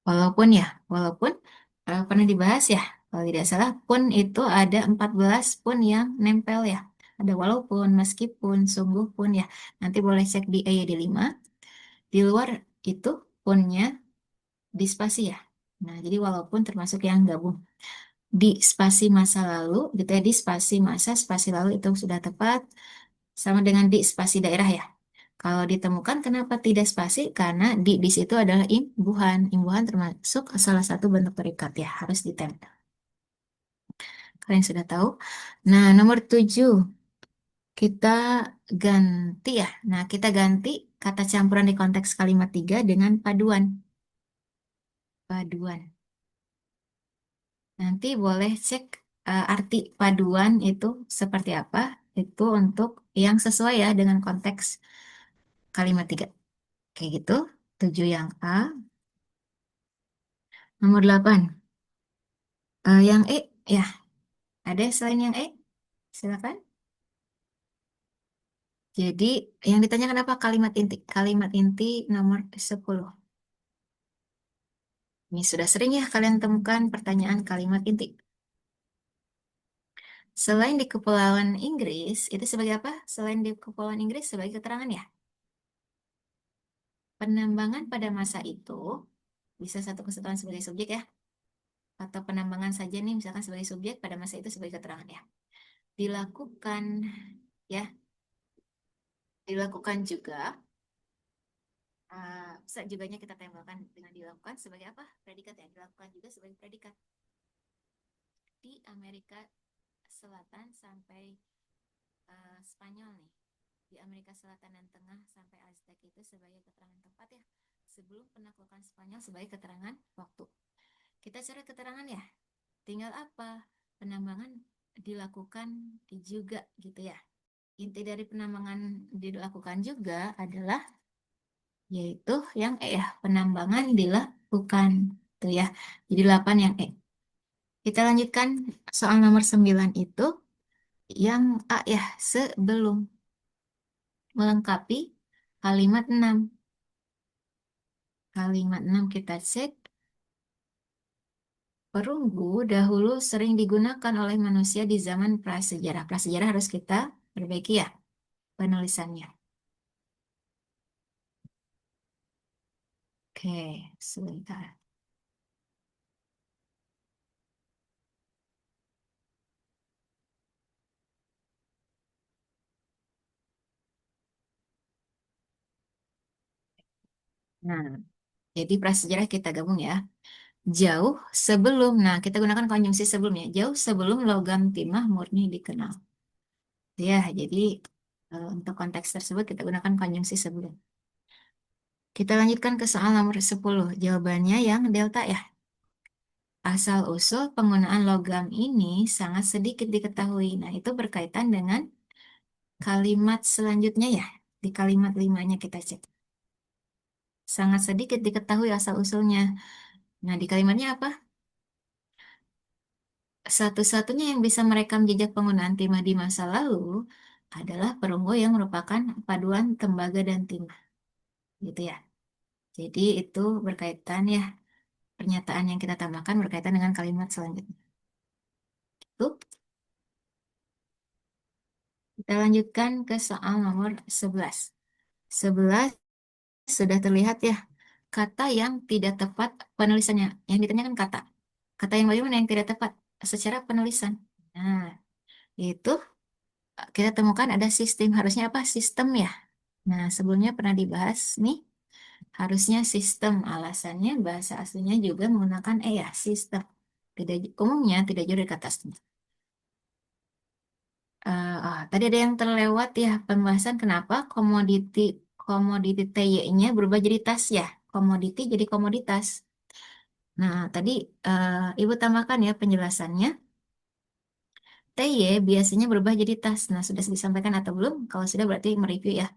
Walaupun pernah dibahas ya, kalau tidak salah pun itu ada 14 pun yang nempel ya. Ada walaupun, meskipun, sungguh pun ya. Nanti boleh cek di EYD 5. Di luar itu punnya di spasi ya. Nah, jadi walaupun termasuk yang gabung. Di spasi masa lalu, gitu ya, di spasi masa, spasi lalu itu sudah tepat. Sama dengan di spasi daerah ya. Kalau ditemukan kenapa tidak spasi? Karena di situ adalah imbuhan. Imbuhan termasuk salah satu bentuk terikat ya, harus ditempel. Kalian sudah tahu. Nah, nomor 7 kita ganti ya. Nah, kita ganti kata campuran di konteks kalimat 3 dengan paduan. Paduan. Nanti boleh cek arti paduan itu seperti apa. Itu untuk yang sesuai ya dengan konteks kalimat 3. Kayak gitu. 7 yang A. Nomor 8. Yang E, ya, ada selain yang E? Silakan. Jadi, yang ditanyakan apa kalimat inti? Kalimat inti nomor 10. Ini sudah sering ya kalian temukan pertanyaan kalimat inti. Selain di Kepulauan Inggris, itu sebagai apa? Selain di Kepulauan Inggris sebagai keterangan ya. Penambangan pada masa itu bisa satu kesatuan sebagai subjek ya. Atau penambangan saja nih misalkan sebagai subjek pada masa itu sebagai keterangan ya. Dilakukan ya, dilakukan juga. Bisa juganya kita tempelkan dengan dilakukan sebagai apa? Predikat ya. Dilakukan juga sebagai predikat. Di Amerika Selatan sampai Spanyol nih. Di Amerika Selatan dan Tengah sampai Aztec itu sebagai keterangan tempat ya. Sebelum penaklukan Spanyol sebagai keterangan waktu. Kita cari keterangan ya. Tinggal apa? penambangan dilakukan juga gitu ya. Inti dari penambangan dilakukan juga adalah yaitu yang ya, penambangan dilakukan. Tuh ya. Jadi 8 yang E. Kita lanjutkan soal nomor 9 itu yang A ya, sebelum melengkapi kalimat 6. Kalimat 6 kita cek. Perunggu dahulu sering digunakan oleh manusia di zaman prasejarah. Prasejarah harus kita perbaiki ya penulisannya. Oke, sebentar. Nah, jadi prasejarah kita gabung ya. Jauh sebelum, nah kita gunakan konjungsi sebelumnya. Jauh sebelum logam timah murni dikenal. Ya, jadi untuk konteks tersebut kita gunakan konjungsi sebelum. Kita lanjutkan ke soal nomor 10. Jawabannya yang delta ya. Asal-usul penggunaan logam ini sangat sedikit diketahui. Nah, itu berkaitan dengan kalimat selanjutnya ya. Di kalimat limanya kita cek. Sangat sedikit diketahui asal-usulnya. Nah, di kalimatnya apa? Satu-satunya yang bisa merekam jejak penggunaan timah di masa lalu adalah perunggu yang merupakan paduan tembaga dan timah. Gitu ya. Jadi itu berkaitan ya. Pernyataan yang kita tambahkan berkaitan dengan kalimat selanjutnya. Tuh, kita lanjutkan ke soal nomor 11. 11 sudah terlihat ya, kata yang tidak tepat penulisannya. Yang ditanyakan kata. Kata yang bagaimana yang tidak tepat secara penulisan. Nah, itu kita temukan ada sistem. Harusnya apa? Sistem ya. Nah, sebelumnya pernah dibahas nih. Harusnya sistem. Alasannya bahasa aslinya juga menggunakan ya, sistem. Tidak, umumnya tidak jauh dari kata aslinya. Tadi ada yang terlewat ya pembahasan kenapa komoditi komoditi TY-nya berubah jadi tas ya. Komoditi jadi komoditas. Nah, tadi Ibu tambahkan ya penjelasannya. TY biasanya berubah jadi tas. Nah, sudah disampaikan atau belum? Kalau sudah berarti mereview ya.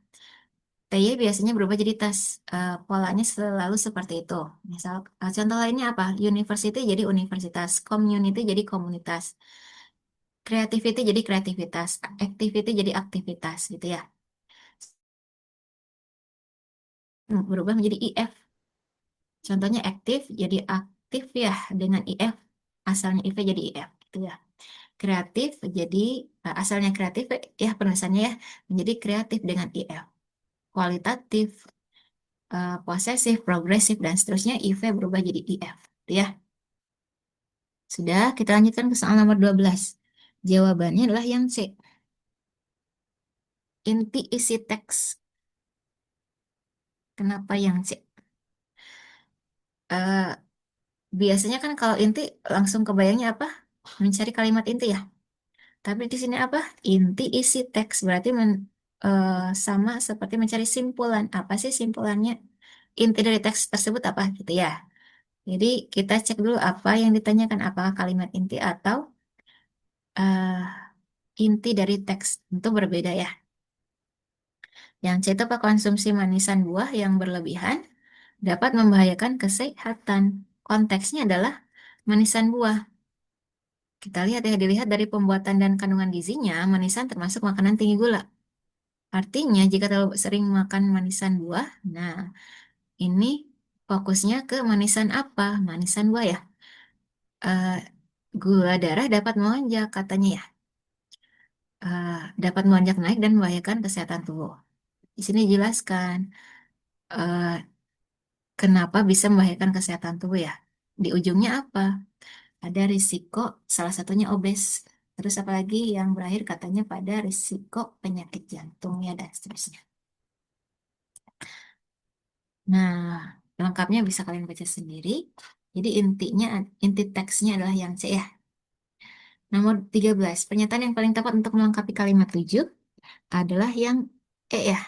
TY biasanya berubah jadi tas. Polanya selalu seperti itu. Misal, contoh lainnya apa? University jadi universitas. Community jadi komunitas. Creativity jadi kreativitas. Activity jadi aktivitas gitu ya. Berubah menjadi IF. Contohnya aktif jadi aktif ya dengan IF. Asalnya IV jadi IF gitu ya. Kreatif jadi asalnya kreatif ya penulisannya ya menjadi kreatif dengan IF. Kualitatif, posesif, progresif dan seterusnya IV berubah jadi IF gitu ya. Sudah, kita lanjutkan ke soal nomor 12. Jawabannya adalah yang C. Inti isi teks. Kenapa yang C? Eh, biasanya kan kalau inti langsung kebayangnya apa? Mencari kalimat inti ya. Tapi di sini apa? Inti isi teks berarti eh, sama seperti mencari simpulan. Apa sih simpulannya? Inti dari teks tersebut apa gitu ya. Jadi kita cek dulu apa yang ditanyakan, apakah kalimat inti atau eh, inti dari teks. Tentu berbeda ya. Yang C itu apa? Konsumsi manisan buah yang berlebihan dapat membahayakan kesehatan. Konteksnya adalah manisan buah. Kita lihat ya, dilihat dari pembuatan dan kandungan gizinya, manisan termasuk makanan tinggi gula. Artinya, jika terlalu sering makan manisan buah, nah ini fokusnya ke manisan apa? Manisan buah ya. Eh, Gula darah dapat melonjak, katanya ya. Eh, Dapat melonjak naik dan membahayakan kesehatan tubuh. Di sini jelaskan eh, kenapa bisa membahayakan kesehatan tubuh ya. Di ujungnya apa? Ada risiko, salah satunya obes. Terus apalagi yang berakhir katanya pada risiko penyakit jantung ya dan seterusnya. Nah, lengkapnya bisa kalian baca sendiri. Jadi intinya, inti teksnya adalah yang C ya. Nomor 13, pernyataan yang paling tepat untuk melengkapi kalimat 7 adalah yang E ya.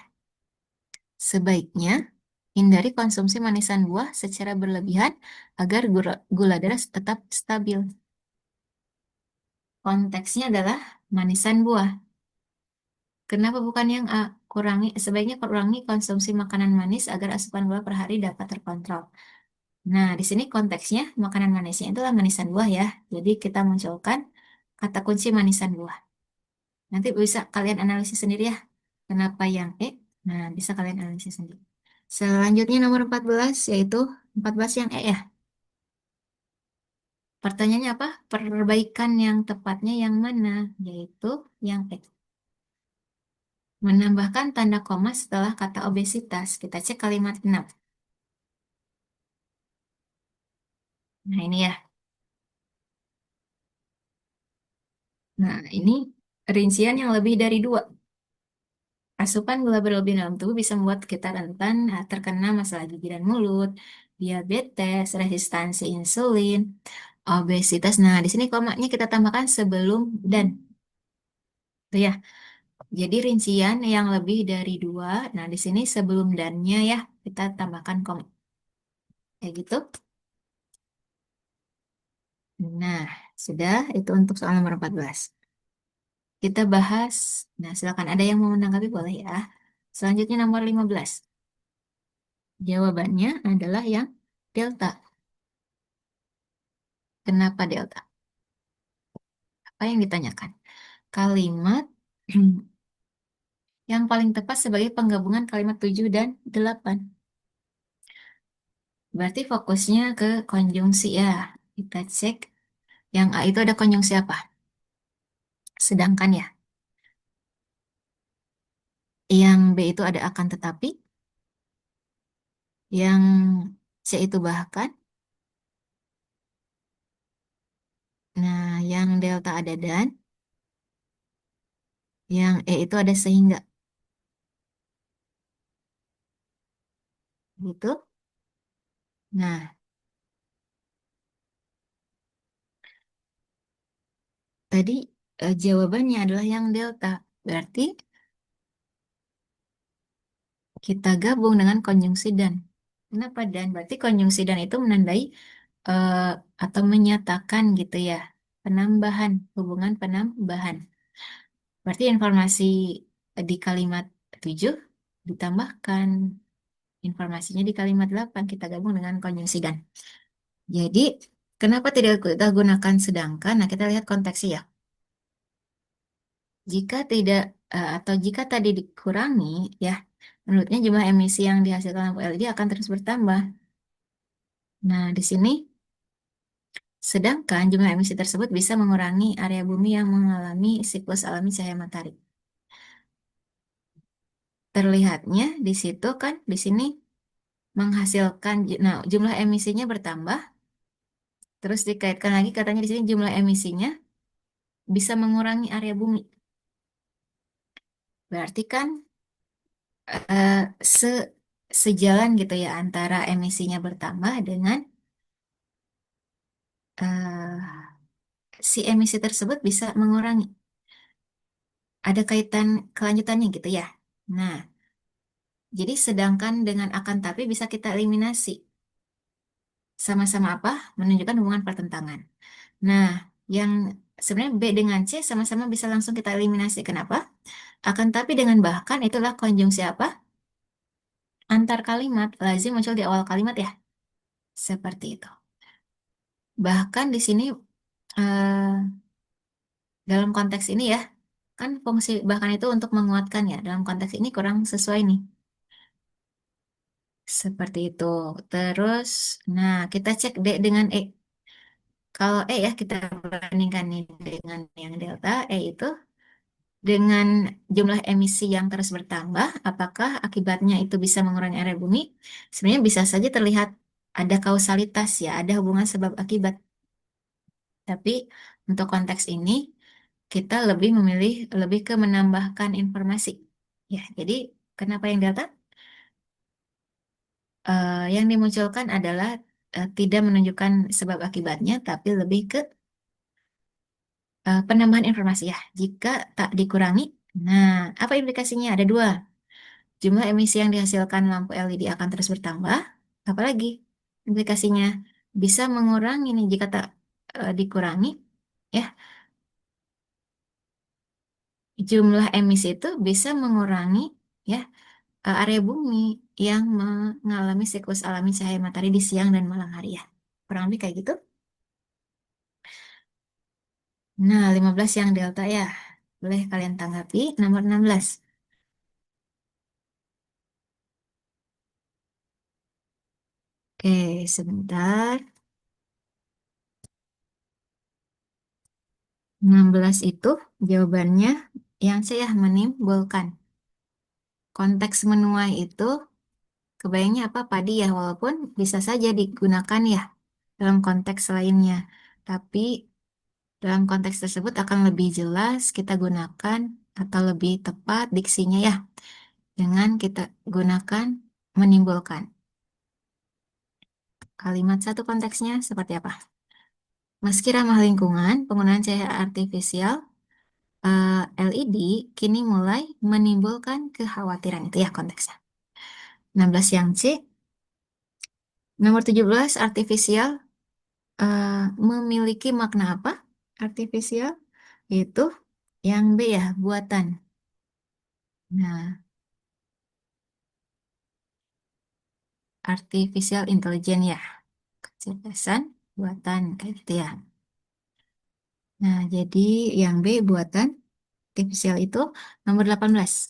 Sebaiknya hindari konsumsi manisan buah secara berlebihan agar gula darah tetap stabil. konteksnya adalah manisan buah. Kenapa bukan yang A? Sebaiknya kurangi konsumsi makanan manis agar asupan gula per hari dapat terkontrol. Nah, di sini konteksnya makanan manisnya itulah manisan buah ya. Jadi kita munculkan kata kunci manisan buah. Nanti bisa kalian analisis sendiri ya. Kenapa yang E? Nah, bisa kalian analisis sendiri. Selanjutnya nomor 14 yaitu 14 yang E ya. Pertanyaannya apa? Perbaikan yang tepatnya yang mana? Yaitu yang E. Menambahkan tanda koma setelah kata obesitas. Kita cek kalimat 6. Nah, ini ya. Nah, ini rincian yang lebih dari dua. Asupan gula berlebih dalam tubuh bisa membuat kita rentan terkena masalah gigi dan mulut, diabetes, resistansi insulin, obesitas. Nah, di sini komanya kita tambahkan sebelum dan. Tuh ya. Jadi rincian yang lebih dari dua. Nah, di sini sebelum dannya ya, kita tambahkan koma. Kayak gitu. Nah, sudah itu untuk soal nomor 14. Kita bahas. Nah, silakan ada yang mau menanggapi boleh ya. Selanjutnya nomor 15. Jawabannya adalah yang delta. Kenapa delta? Apa yang ditanyakan? Kalimat yang paling tepat sebagai penggabungan kalimat 7 dan 8. Berarti fokusnya ke konjungsi ya. Kita cek. Yang A itu ada konjungsi apa? Sedangkan ya. Yang B itu ada akan tetapi. Yang C itu bahkan. Nah, yang delta ada dan. Yang E itu ada sehingga. Gitu. Nah, tadi jawabannya adalah yang delta. Berarti kita gabung dengan konjungsi dan. Kenapa dan? Berarti konjungsi dan itu menandai eh, atau menyatakan gitu ya. Penambahan, hubungan penambahan. Berarti informasi di kalimat 7 ditambahkan informasinya di kalimat 8 kita gabung dengan konjungsi dan. Jadi, kenapa tidak kita gunakan sedangkan? Nah, kita lihat konteksnya ya. Jika tidak atau jika tadi dikurangi ya, menurutnya jumlah emisi yang dihasilkan lampu LED akan terus bertambah. Nah, di sini sedangkan jumlah emisi tersebut bisa mengurangi area bumi yang mengalami siklus alami cahaya matahari. Terlihatnya di situ kan, di sini menghasilkan, nah jumlah emisinya bertambah, terus dikaitkan lagi katanya di sini jumlah emisinya bisa mengurangi area bumi. Berarti kan eh, se sejalan gitu ya antara emisinya bertambah dengan si emisi tersebut bisa mengurangi. Ada kaitan kelanjutannya gitu ya. Nah, jadi sedangkan dengan akan tapi bisa kita eliminasi. Sama-sama apa? Menunjukkan hubungan pertentangan. Nah, yang sebenarnya B dengan C sama-sama bisa langsung kita eliminasi. Kenapa? Akan tapi dengan bahkan itulah konjungsi apa? Antar kalimat lazim muncul di awal kalimat ya. Seperti itu. Bahkan di sini eh, dalam konteks ini ya, kan fungsi bahkan itu untuk menguatkan ya. Dalam konteks ini kurang sesuai nih. Seperti itu. Terus, nah kita cek D dengan E. Kalau E ya kita bandingkan nih dengan yang delta, E itu dengan jumlah emisi yang terus bertambah, apakah akibatnya itu bisa mengurangi area bumi? Sebenarnya bisa saja terlihat ada kausalitas ya, ada hubungan sebab akibat. Tapi untuk konteks ini kita lebih memilih lebih ke menambahkan informasi. Ya, jadi kenapa yang delta? Yang dimunculkan adalah tidak menunjukkan sebab akibatnya, tapi lebih ke penambahan informasi ya. Jika tak dikurangi, nah apa implikasinya? Ada dua. Jumlah emisi yang dihasilkan lampu LED akan terus bertambah. Apalagi implikasinya bisa mengurangi nih jika tak dikurangi, ya jumlah emisi itu bisa mengurangi ya area bumi yang mengalami siklus alami cahaya matahari di siang dan malam hari ya. Kurang lebih kayak gitu. Nah, 15 yang delta ya. Boleh kalian tanggapi nomor 16. Oke, sebentar. 16 itu jawabannya yang saya menimbulkan. Konteks menuai itu kebayangnya apa? Padi ya, walaupun bisa saja digunakan ya dalam konteks lainnya. Tapi dalam konteks tersebut akan lebih jelas kita gunakan atau lebih tepat diksinya ya dengan kita gunakan menimbulkan. Kalimat satu konteksnya seperti apa? Meski ramah lingkungan, penggunaan cahaya artifisial LED kini mulai menimbulkan kekhawatiran. Itu ya konteksnya. 16 yang C. Nomor 17, artifisial memiliki makna apa? Artifisial itu yang B ya, buatan. Nah, artificial intelligence ya, kecerdasan buatan kayak gitu ya. Nah, jadi yang B buatan artificial itu nomor 18.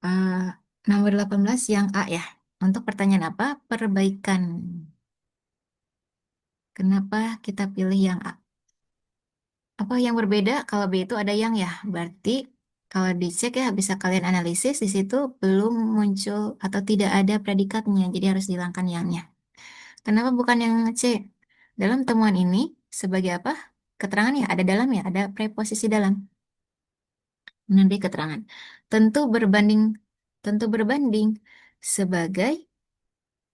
Eh, nomor 18 yang A ya. Untuk pertanyaan apa? Perbaikan. Kenapa kita pilih yang A? Apa yang berbeda? Kalau B itu ada yang ya. Berarti kalau dicek ya bisa kalian analisis di situ belum muncul atau tidak ada predikatnya. Jadi harus dihilangkan yangnya. Kenapa bukan yang C? Dalam temuan ini sebagai apa? Keterangan ya ada dalam ya, ada preposisi dalam. Nanti keterangan. Tentu berbanding, tentu berbanding sebagai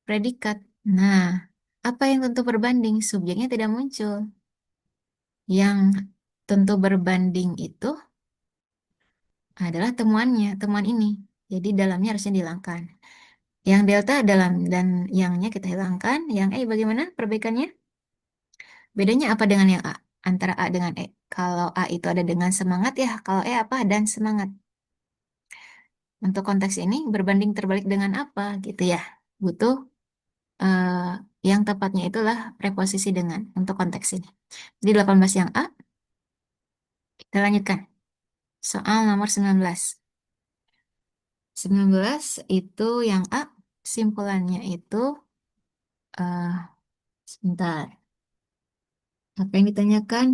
predikat. Nah, apa yang tentu berbanding? Subjeknya tidak muncul. Yang tentu berbanding itu adalah temuannya, temuan ini. Jadi dalamnya harusnya dihilangkan. Yang delta dalam dan yangnya kita hilangkan. Yang E bagaimana perbaikannya? Bedanya apa dengan yang A? Antara A dengan E. Kalau A itu ada dengan semangat ya, kalau E apa? Dan semangat. Untuk konteks ini berbanding terbalik dengan apa gitu ya. Butuh eh, yang tepatnya itulah preposisi dengan untuk konteks ini. Jadi 18 yang A, kita lanjutkan. Soal nomor 19. 19 itu yang A, simpulannya itu eh sebentar. Apa yang ditanyakan?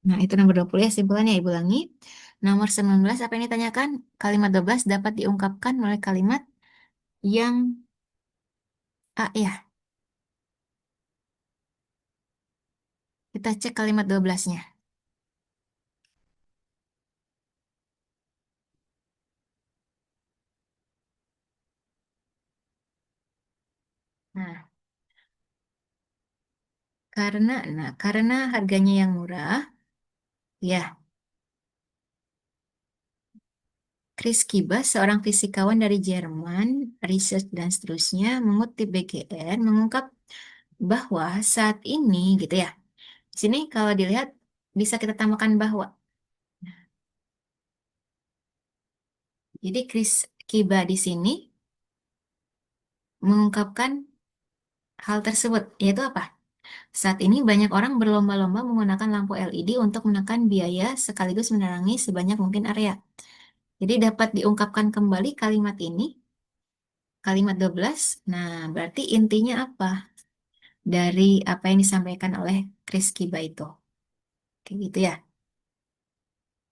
Nah, itu nomor 20 ya simpulannya Ibu ulangi. Nomor 19 apa yang ditanyakan? Kalimat 12 dapat diungkapkan melalui kalimat yang A ya. Kita cek kalimat 12-nya. Nah, karena harganya yang murah, ya, Chris Kibas, seorang fisikawan dari Jerman, research dan seterusnya, mengutip BGR, mengungkap bahwa saat ini, gitu ya, di sini kalau dilihat bisa kita tambahkan bahwa. Jadi Chris Kiba di sini mengungkapkan hal tersebut, yaitu apa? Saat ini banyak orang berlomba-lomba menggunakan lampu LED untuk menekan biaya sekaligus menerangi sebanyak mungkin area. Jadi dapat diungkapkan kembali kalimat ini, kalimat 12. Nah, berarti intinya apa dari apa yang disampaikan oleh Chris Kiba itu? Kayak gitu ya.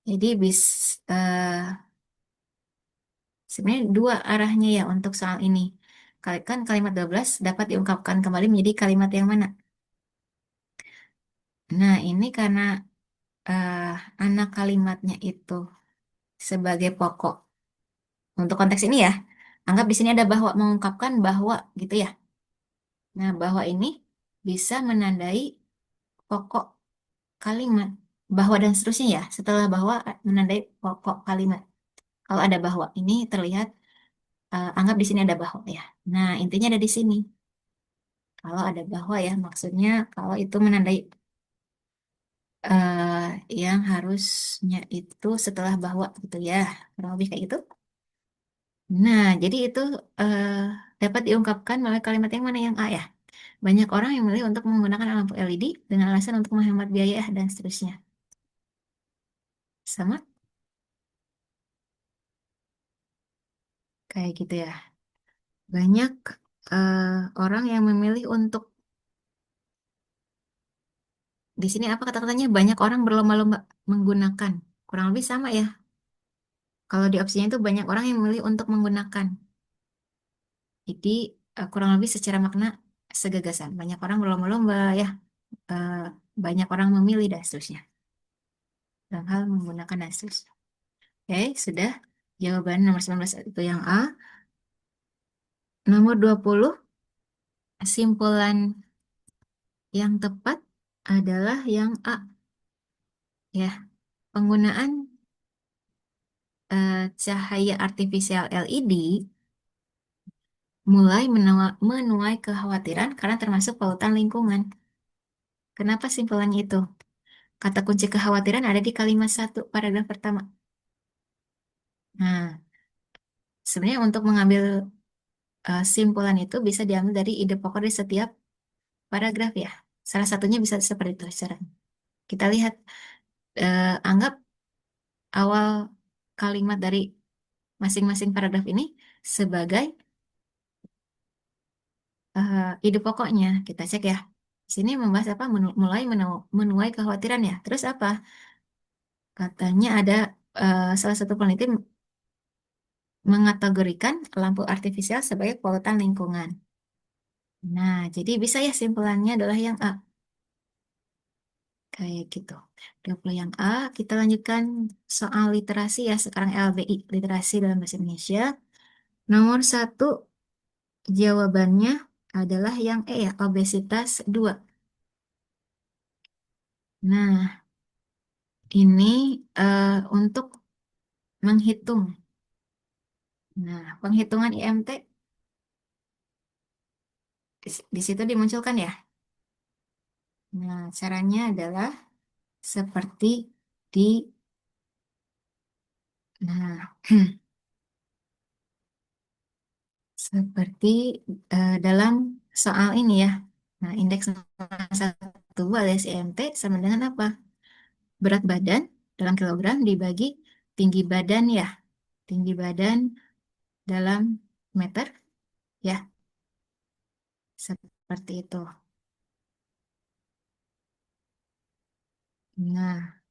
Jadi sebenarnya dua arahnya ya untuk soal ini. Kan kalimat 12 dapat diungkapkan kembali menjadi kalimat yang mana? Nah, ini karena eh, anak kalimatnya itu sebagai pokok. Untuk konteks ini ya, anggap di sini ada bahwa, mengungkapkan bahwa gitu ya. Nah, bahwa ini bisa menandai pokok kalimat. Bahwa dan seterusnya ya. Setelah bahwa menandai pokok kalimat. Kalau ada bahwa ini terlihat, anggap di sini ada bahwa ya. Nah, intinya ada di sini. Kalau ada bahwa ya, maksudnya kalau itu menandai eh, yang harusnya itu setelah bahwa gitu ya. Kurang lebih kayak gitu. Nah, jadi itu eh, dapat diungkapkan melalui kalimat yang mana yang A ya. Banyak orang yang memilih untuk menggunakan lampu LED dengan alasan untuk menghemat biaya dan seterusnya. Sama kayak gitu ya. Banyak eh, orang yang memilih untuk di sini apa kata-katanya? Banyak orang berlomba-lomba menggunakan. Kurang lebih sama ya. Kalau di opsinya itu banyak orang yang memilih untuk menggunakan. Jadi kurang lebih secara makna segagasan. Banyak orang berlomba-lomba ya. Eh, banyak orang memilih dan seterusnya. Dalam hal menggunakan dan seterusnya. Oke, sudah. Jawaban nomor 19 itu yang A. Nomor 20 simpulan yang tepat adalah yang A. Ya, penggunaan cahaya artifisial LED mulai menuai kekhawatiran karena termasuk polutan lingkungan. Kenapa simpulannya itu? Kata kunci kekhawatiran ada di kalimat satu paragraf pertama. Nah, sebenarnya untuk mengambil simpulan itu bisa diambil dari ide pokok di setiap paragraf ya. Salah satunya bisa seperti itu caranya. Kita lihat, anggap awal kalimat dari masing-masing paragraf ini sebagai ide pokoknya. Kita cek ya. Di sini membahas apa? Mulai menuai kekhawatiran ya. Terus apa? Katanya ada salah satu peneliti mengategorikan lampu artifisial sebagai polutan lingkungan. Nah, jadi bisa ya simpulannya adalah yang A. Kayak gitu. 20 yang A, kita lanjutkan soal literasi ya. Sekarang LBI, literasi dalam bahasa Indonesia. Nomor satu, jawabannya adalah yang E ya, obesitas 2. Nah, ini untuk menghitung. Nah, penghitungan IMT di situ dimunculkan ya. Nah, caranya adalah seperti di, nah, seperti dalam soal ini ya. Nah, indeks massa tubuh alias IMT sama dengan apa? Berat badan dalam kilogram dibagi tinggi badan ya. Tinggi badan dalam meter ya. Seperti itu. Nah,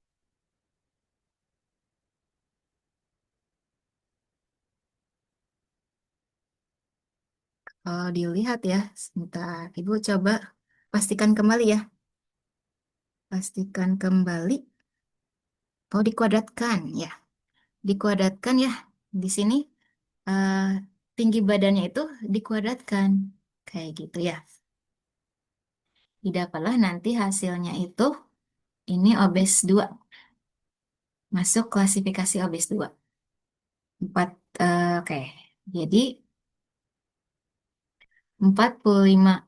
kalau dilihat ya, sebentar. Ibu coba pastikan kembali ya. Pastikan kembali. Oh, dikuadratkan ya. Dikuadratkan ya. Di sini eh, tinggi badannya itu dikuadratkan. Kayak gitu ya. Didapatlah nanti hasilnya itu ini obes 2. Masuk klasifikasi obes 2. 4, oke. Jadi 45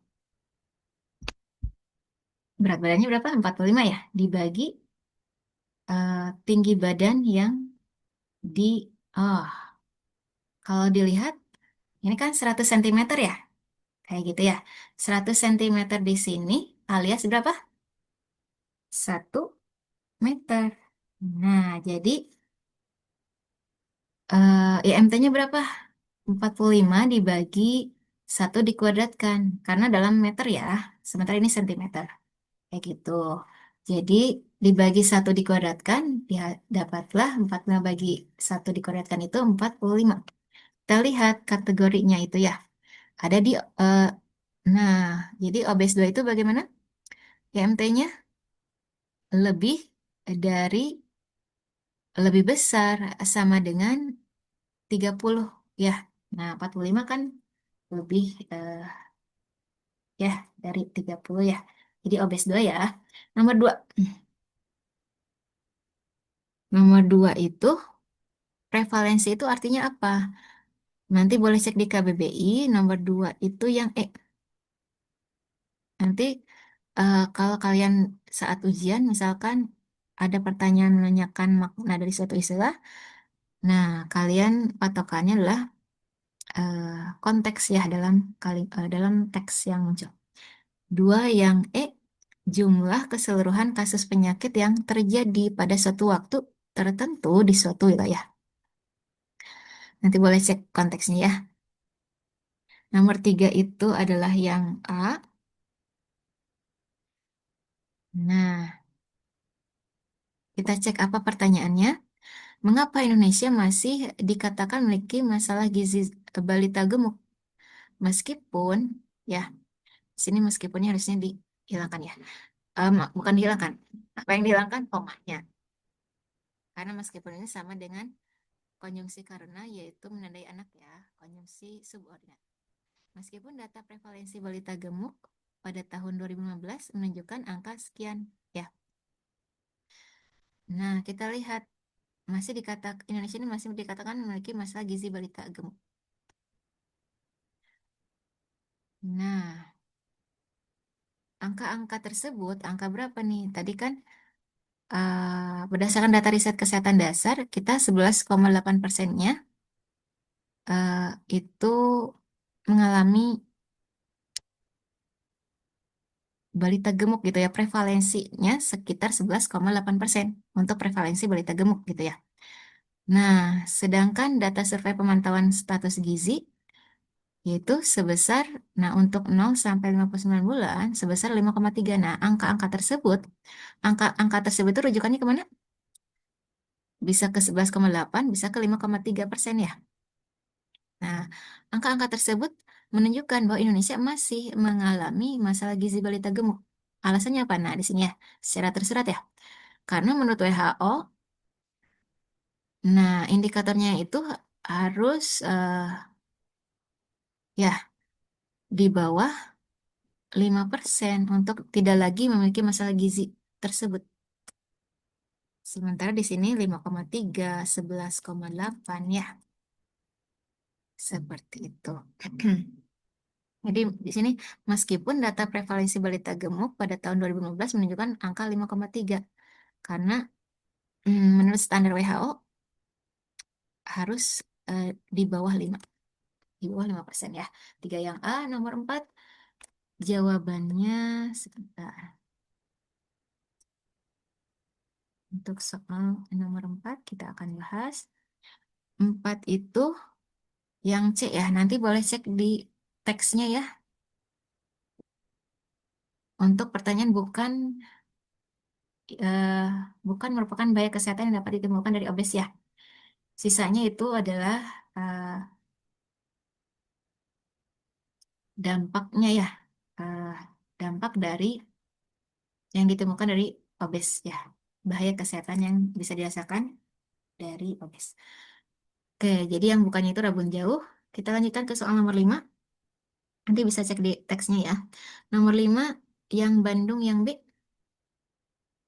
berat badannya berapa? 45 ya. Dibagi tinggi badan yang di oh, kalau dilihat ini kan 100 cm ya. Kayak gitu ya. 100 cm di sini alias berapa? 1 meter. Nah, jadi IMT-nya berapa? 45 dibagi 1 dikuadratkan. Karena dalam meter ya, sementara ini sentimeter. Kayak gitu. Jadi dibagi 1 dikuadratkan, dapatlah 45 bagi 1 dikuadratkan itu 45. Kita lihat kategorinya itu ya. Ada di, nah, jadi obes 2 itu bagaimana? IMT-nya lebih dari, lebih besar sama dengan 30 ya. Nah, 45 kan lebih ya dari 30 ya. Jadi obes 2 ya. Nomor 2. Nomor 2 itu prevalensi itu artinya apa? Nanti boleh cek di KBBI. Nomor 2 itu yang E. Nanti kalau kalian saat ujian misalkan ada pertanyaan menanyakan makna dari suatu istilah, nah kalian patokannya adalah konteks ya dalam teks yang muncul. Dua yang jumlah keseluruhan kasus penyakit yang terjadi pada suatu waktu tertentu di suatu wilayah. Nanti boleh cek konteksnya ya. Nomor tiga itu adalah yang A. Nah, kita cek apa pertanyaannya. Mengapa Indonesia masih dikatakan memiliki masalah gizi balita gemuk? Meskipun, ya, sini meskipunnya harusnya dihilangkan ya. Bukan dihilangkan. Apa yang dihilangkan? Komanya. Karena meskipun ini sama dengan konjungsi karena, yaitu menandai anak ya, konjungsi subordinat. Meskipun data prevalensi balita gemuk pada tahun 2015 menunjukkan angka sekian, ya. Nah, kita lihat Indonesia ini masih dikatakan memiliki masalah gizi balita gemuk. Nah, angka-angka tersebut, angka berapa nih? Tadi kan berdasarkan data riset kesehatan dasar, kita 11,8%-nya itu mengalami balita gemuk gitu ya. Prevalensinya sekitar 11,8% untuk prevalensi balita gemuk gitu ya. Nah, sedangkan data survei pemantauan status gizi yaitu sebesar, nah untuk 0 sampai 59 bulan sebesar 5,3. Nah, angka-angka tersebut itu rujukannya kemana? Bisa ke 11,8, bisa ke 5,3% ya. Nah, angka-angka tersebut menunjukkan bahwa Indonesia masih mengalami masalah gizi balita gemuk. Alasannya apa? Nah, di sini ya, secara tersurat ya. Karena menurut WHO, nah indikatornya itu harus ya di bawah 5% untuk tidak lagi memiliki masalah gizi tersebut. Sementara di sini 5,3, 11,8 ya. Seperti itu. Jadi di sini meskipun data prevalensi balita gemuk pada tahun 2015 menunjukkan angka 5,3 karena menurut standar WHO harus di bawah 5, di bawah 5% ya. Tiga yang A, nomor 4 jawabannya sebentar. Untuk soal nomor 4 kita akan bahas 4 itu yang C ya. Nanti boleh cek di teksnya ya. Untuk pertanyaan eh, bukan merupakan bahaya kesehatan yang dapat ditemukan dari obes ya. Sisanya itu adalah eh, dampaknya ya. Eh, dampak dari yang ditemukan dari obes ya. Bahaya kesehatan yang bisa dirasakan dari obes. Oke, jadi yang bukannya itu rabun jauh. Kita lanjutkan ke soal nomor 5. Nanti bisa cek di teksnya ya. Nomor 5, yang Bandung yang B.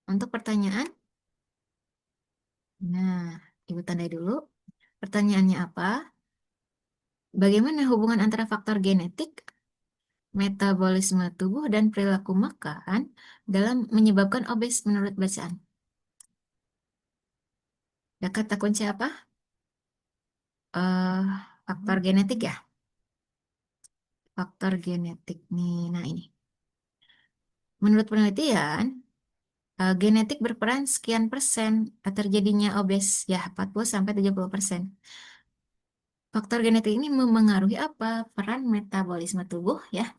Untuk pertanyaan, nah, Ibu tandai dulu. Pertanyaannya apa? Bagaimana hubungan antara faktor genetik, metabolisme tubuh, dan perilaku makan dalam menyebabkan obes menurut bacaan? Ada kata kunci apa? eh Faktor genetik ya. Faktor genetik nih. Nah ini. Menurut penelitian, genetik berperan sekian persen terjadinya obes ya 40 sampai 70%. Faktor genetik ini memengaruhi apa? Peran metabolisme tubuh ya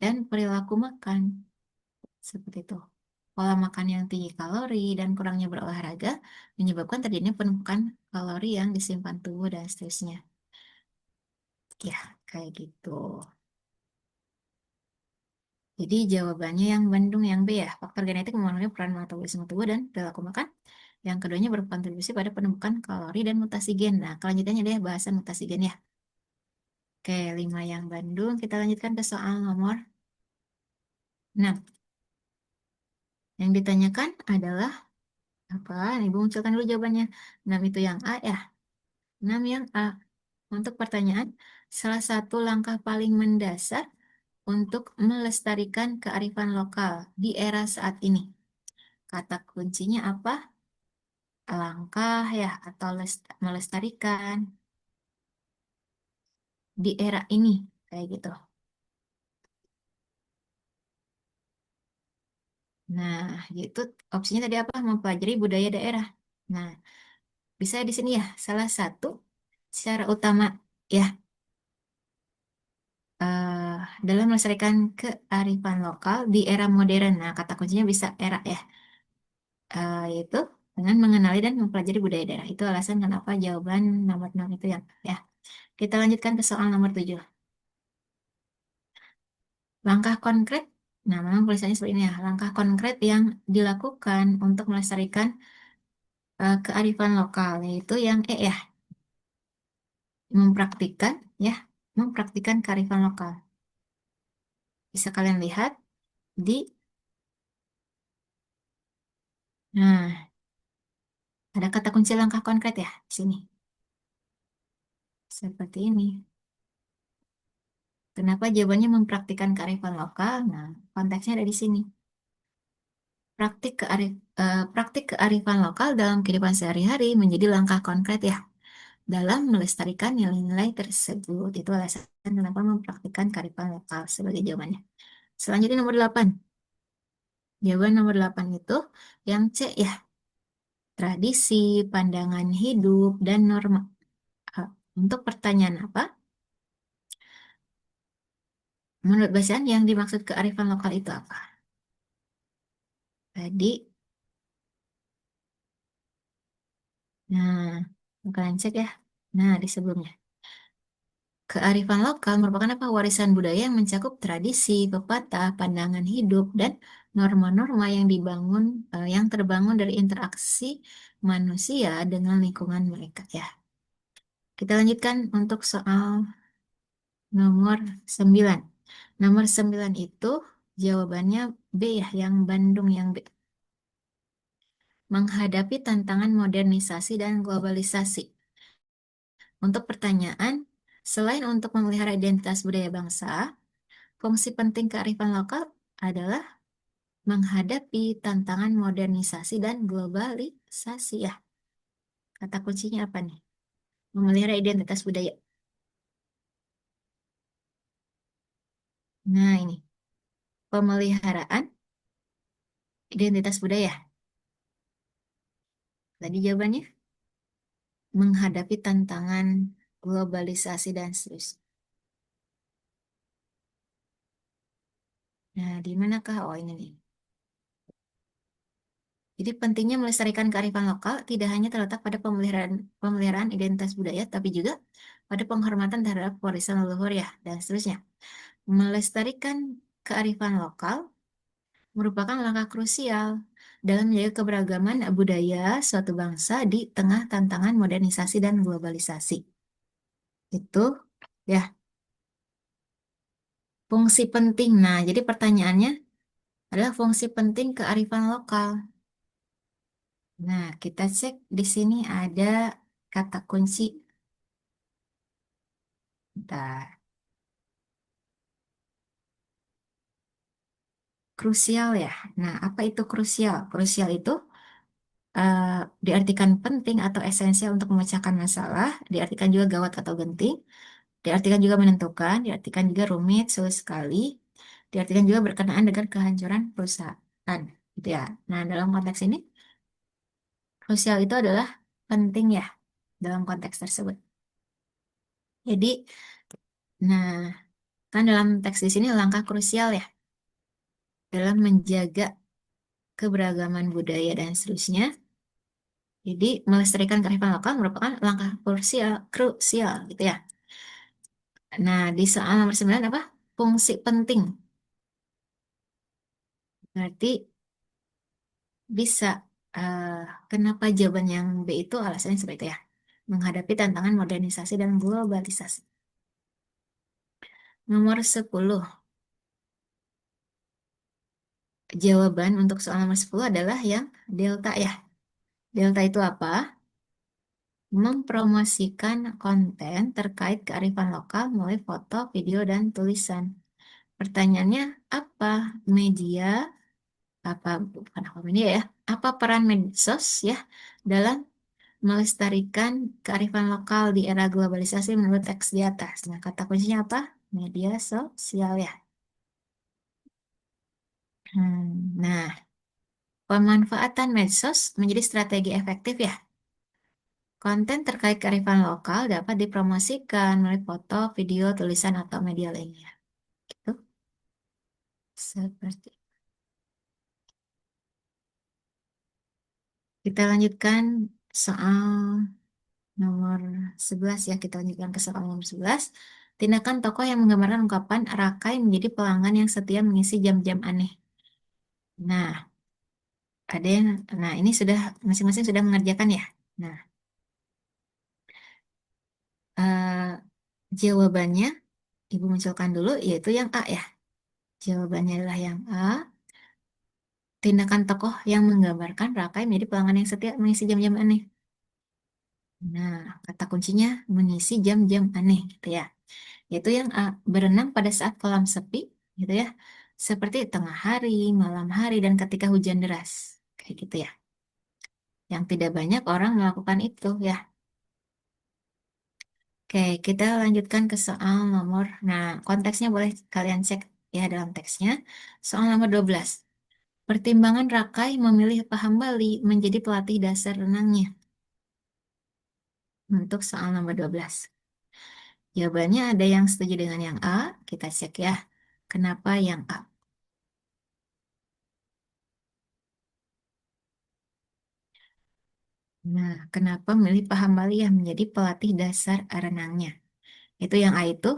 dan perilaku makan. Seperti itu. Pola makan yang tinggi kalori dan kurangnya berolahraga menyebabkan terjadinya penumpukan kalori yang disimpan tubuh dan seterusnya. Ya, kayak gitu. Jadi jawabannya yang Bandung yang B ya. Faktor genetik memenuhi peran metabolisme tubuh dan perilaku makan. Yang keduanya berkontribusi pada penumpukan kalori dan mutasi gen. Nah, kelanjutannya deh bahasan mutasi gen ya. Oke, 5 yang Bandung. Kita lanjutkan ke soal nomor 6. Yang ditanyakan adalah apa? Ibu munculkan dulu jawabannya. 6 itu yang A ya. 6 yang A. Untuk pertanyaan, salah satu langkah paling mendasar untuk melestarikan kearifan lokal di era saat ini. Kata kuncinya apa? Langkah ya, atau melestarikan di era ini, kayak gitu. Nah, itu opsinya tadi apa? Mempelajari budaya daerah. Nah, bisa di sini ya, salah satu cara utama ya eh, dalam melestarikan kearifan lokal di era modern. Nah, kata kuncinya bisa era ya, yaitu dengan mengenali dan mempelajari budaya daerah. Itu alasan kenapa jawaban nomor 6 itu yang ya. Kita lanjutkan ke soal nomor 7. Langkah konkret, nah memang tulisannya seperti ini ya, langkah konkret yang dilakukan untuk melestarikan kearifan lokal, yaitu yang ya, mempraktikkan ya, mempraktikkan kearifan lokal. Bisa kalian lihat di, nah, ada kata kunci langkah konkret ya di sini. Seperti ini. Kenapa jawabannya mempraktikkan kearifan lokal? Nah, konteksnya ada di sini. Praktik kearifan lokal dalam kehidupan sehari-hari menjadi langkah konkret ya dalam melestarikan nilai-nilai tersebut. Itu alasan kenapa mempraktikkan kearifan lokal sebagai jawabannya. Selanjutnya nomor 8. Jawaban nomor 8 itu yang C ya. Tradisi, pandangan hidup, dan norma. Ah, Untuk pertanyaan apa? Menurut bacaan yang dimaksud kearifan lokal itu apa? Tadi, nah, kalian cek ya. Nah, di sebelumnya. Kearifan lokal merupakan apa? Warisan budaya yang mencakup tradisi, pepatah, pandangan hidup, dan norma-norma yang yang terbangun dari interaksi manusia dengan lingkungan mereka ya. Kita lanjutkan untuk soal nomor 9. Nomor 9 itu jawabannya B ya, yang Bandung yang B. Menghadapi tantangan modernisasi dan globalisasi. Untuk pertanyaan, selain untuk memelihara identitas budaya bangsa, fungsi penting kearifan lokal adalah menghadapi tantangan modernisasi dan globalisasi ya. Kata kuncinya apa nih? Memelihara identitas budaya. Nah ini, pemeliharaan identitas budaya. Tadi jawabannya, menghadapi tantangan globalisasi dan seterusnya. Nah, di manakah? Oh ini nih. Jadi pentingnya melestarikan kearifan lokal tidak hanya terletak pada pemeliharaan identitas budaya, tapi juga pada penghormatan terhadap warisan leluhur ya, dan seterusnya. Melestarikan kearifan lokal merupakan langkah krusial dalam menjaga keberagaman budaya suatu bangsa di tengah tantangan modernisasi dan globalisasi. Itu ya, fungsi penting. Nah, jadi pertanyaannya adalah fungsi penting kearifan lokal. Nah, kita cek di sini ada kata kunci. Bentar. Krusial ya. Nah, apa itu krusial? Krusial itu eh, diartikan penting atau esensial untuk memecahkan masalah, diartikan juga gawat atau genting, diartikan juga menentukan, diartikan juga rumit, sulit sekali, diartikan juga berkenaan dengan kehancuran perusahaan. Gitu ya. Nah, dalam konteks ini, krusial itu adalah penting ya dalam konteks tersebut. Jadi, nah, kan dalam teks di sini langkah krusial ya dalam menjaga keberagaman budaya dan seterusnya. Jadi, melestarikan kearifan lokal merupakan langkah krusial, krusial gitu ya. Nah, di soal nomor 9 apa? Fungsi penting. Berarti bisa, eh, kenapa jawaban yang B itu alasannya seperti itu ya. Menghadapi tantangan modernisasi dan globalisasi. Nomor 10. Jawaban untuk soal nomor 10 adalah yang delta ya. Delta itu apa? Mempromosikan konten terkait kearifan lokal melalui foto, video, dan tulisan. Pertanyaannya, apa media apa bukan apa media ya? Apa peran medsos ya dalam melestarikan kearifan lokal di era globalisasi menurut teks di atas? Nah, kata kuncinya apa? Media sosial ya. Nah, pemanfaatan medsos menjadi strategi efektif ya. Konten terkait kearifan lokal dapat dipromosikan melalui foto, video, tulisan, atau media lainnya. Gitu. Seperti kita lanjutkan soal nomor 11 ya. Kita lanjutkan ke soal nomor 11. Tindakan tokoh yang menggambarkan ungkapan Rakai menjadi pelanggan yang setia mengisi jam-jam aneh. Nah, ada yang, nah ini sudah masing-masing sudah mengerjakan ya. Nah, eh, jawabannya Ibu munculkan dulu yaitu yang A ya. Jawabannya adalah yang A. Tindakan tokoh yang menggambarkan Rakai menjadi pelanggan yang setia mengisi jam-jam aneh. Nah, kata kuncinya mengisi jam-jam aneh gitu ya. Yaitu yang A, berenang pada saat kolam sepi gitu ya. Seperti tengah hari, malam hari, dan ketika hujan deras. Kayak gitu ya. Yang tidak banyak orang melakukan itu ya. Oke, kita lanjutkan ke soal nomor. Nah, konteksnya boleh kalian cek ya dalam teksnya. Soal nomor 12. Pertimbangan Rakai memilih Paham Bali menjadi pelatih dasar renangnya. Untuk soal nomor 12. Jawabannya ada yang setuju dengan yang A, kita cek ya. Kenapa yang A? Nah, kenapa memilih Paham Bali yang menjadi pelatih dasar renangnya? Itu yang A itu,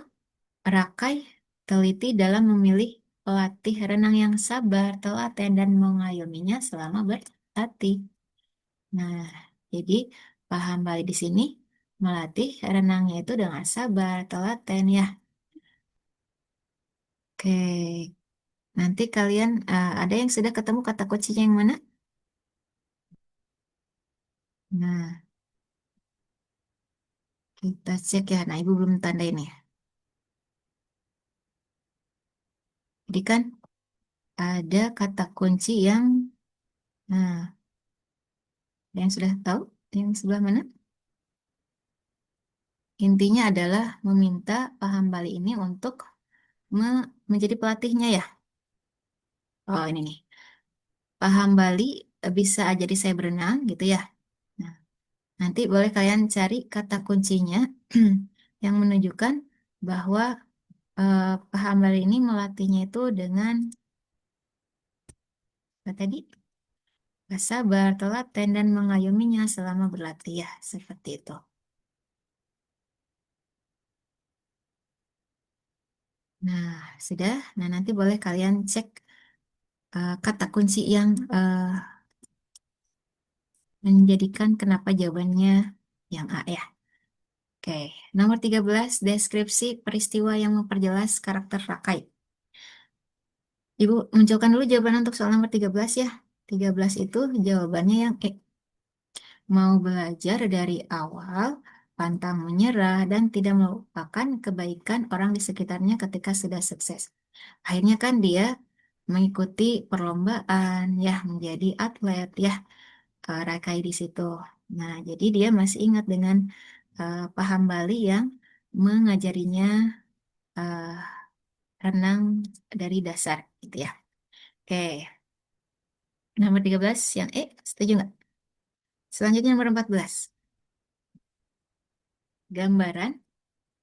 Rakai teliti dalam memilih pelatih renang yang sabar, telaten, dan mengayominya selama berlatih. Nah, jadi Paham Bali di sini melatih renangnya itu dengan sabar, telaten ya. Oke, nanti kalian ada yang sudah ketemu kata kuncinya yang mana? Nah, kita cek ya. Nah, Ibu belum tanda ini. Jadi kan ada kata kunci yang, nah, ada yang sudah tahu yang sebelah mana? Intinya adalah meminta Paham Bali ini untuk menjadi pelatihnya ya. Oh, ini nih. Paham Bali bisa jadi saya berenang gitu ya. Nah, nanti boleh kalian cari kata kuncinya yang menunjukkan bahwa Paham Bali ini melatihnya itu dengan apa tadi? Sabar, telaten, dan mengayominya selama berlatih ya. Seperti itu. Nah, sudah. Nah, nanti boleh kalian cek kata kunci yang menjadikan kenapa jawabannya yang A ya. Oke, nomor 13, deskripsi peristiwa yang memperjelas karakter Rakai. Ibu munculkan dulu jawaban untuk soal nomor 13 ya. 13 itu jawabannya yang E. Mau belajar dari awal, pantang menyerah, dan tidak melupakan kebaikan orang di sekitarnya ketika sudah sukses. Akhirnya kan dia mengikuti perlombaan, ya menjadi atlet, ya Rakai di situ. Nah, jadi dia masih ingat dengan paham Bali yang mengajarinya eh, renang dari dasar, gitu ya. Oke, nomor 13 yang E, setuju nggak? Selanjutnya nomor 14. Gambaran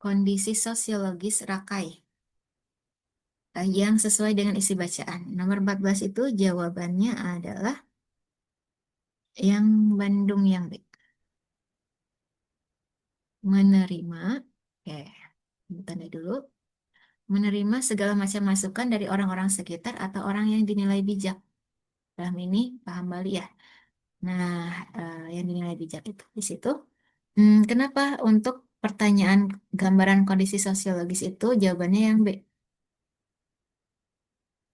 kondisi sosiologis Rakai yang sesuai dengan isi bacaan. Nomor 14 itu jawabannya adalah yang Bandung yang B. Menerima, oke, tanda dulu. Menerima segala macam masukan dari orang-orang sekitar atau orang yang dinilai bijak. Dalam ini paham Bali ya. Nah, yang dinilai bijak itu di situ. Kenapa untuk pertanyaan gambaran kondisi sosiologis itu jawabannya yang B?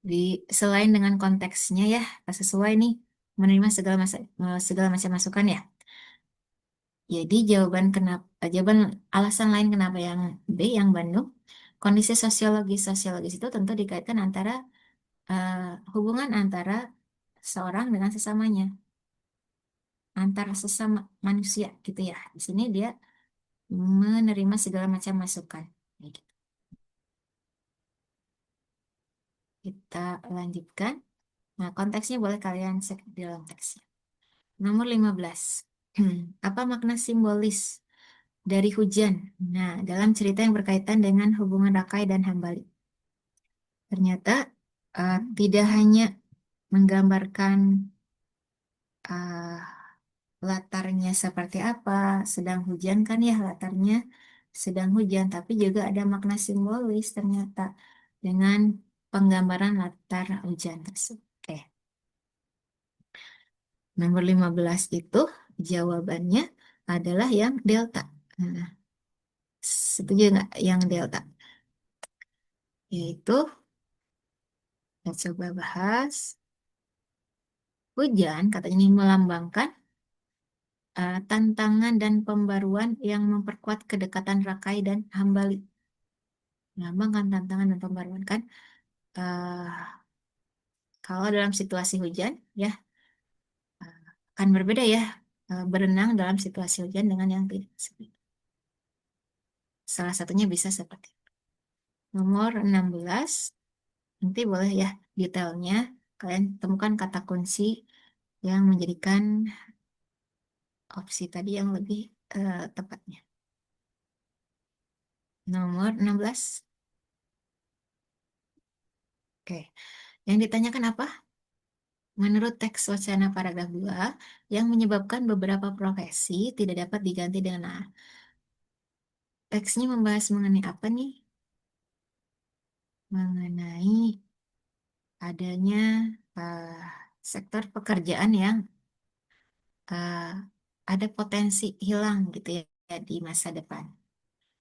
Di selain dengan konteksnya ya, sesuai nih menerima segala macam masukan ya. Jadi jawaban alasan lain kenapa yang B yang Bandung, kondisi sosiologis itu tentu dikaitkan antara hubungan antara seorang dengan sesamanya, antara sesama manusia gitu ya. Di sini dia menerima segala macam masukan. Kayak gitu. Kita lanjutkan. Nah, konteksnya boleh kalian cek di dalam teksnya. Nomor 15. Apa makna simbolis dari hujan? Nah, dalam cerita yang berkaitan dengan hubungan Rakai dan Hambali. Ternyata tidak hanya menggambarkan eh, latarnya seperti apa, sedang hujan kan ya latarnya sedang hujan, tapi juga ada makna simbolis ternyata dengan penggambaran latar hujan tersebut. Oke, nomor 15 itu jawabannya adalah yang delta. Nah, setuju nggak yang delta? Yaitu, kita coba bahas, hujan katanya ini melambangkan tantangan dan pembaruan yang memperkuat kedekatan Rakai dan Hambali. Melambangkan tantangan dan pembaruan kan. eh, Kalau dalam situasi hujan, ya akan berbeda ya berenang dalam situasi hujan dengan yang tidak. Salah satunya bisa seperti itu. Nomor 16, nanti boleh ya detailnya kalian temukan kata kunci yang menjadikan opsi tadi yang lebih tepatnya. Nomor 16. Oke. Yang ditanyakan apa? Menurut teks wacana paragraf 2, yang menyebabkan beberapa profesi tidak dapat diganti dengan A. Teksnya membahas mengenai apa nih? Mengenai adanya eh, sektor pekerjaan yang eh, ada potensi hilang gitu ya di masa depan.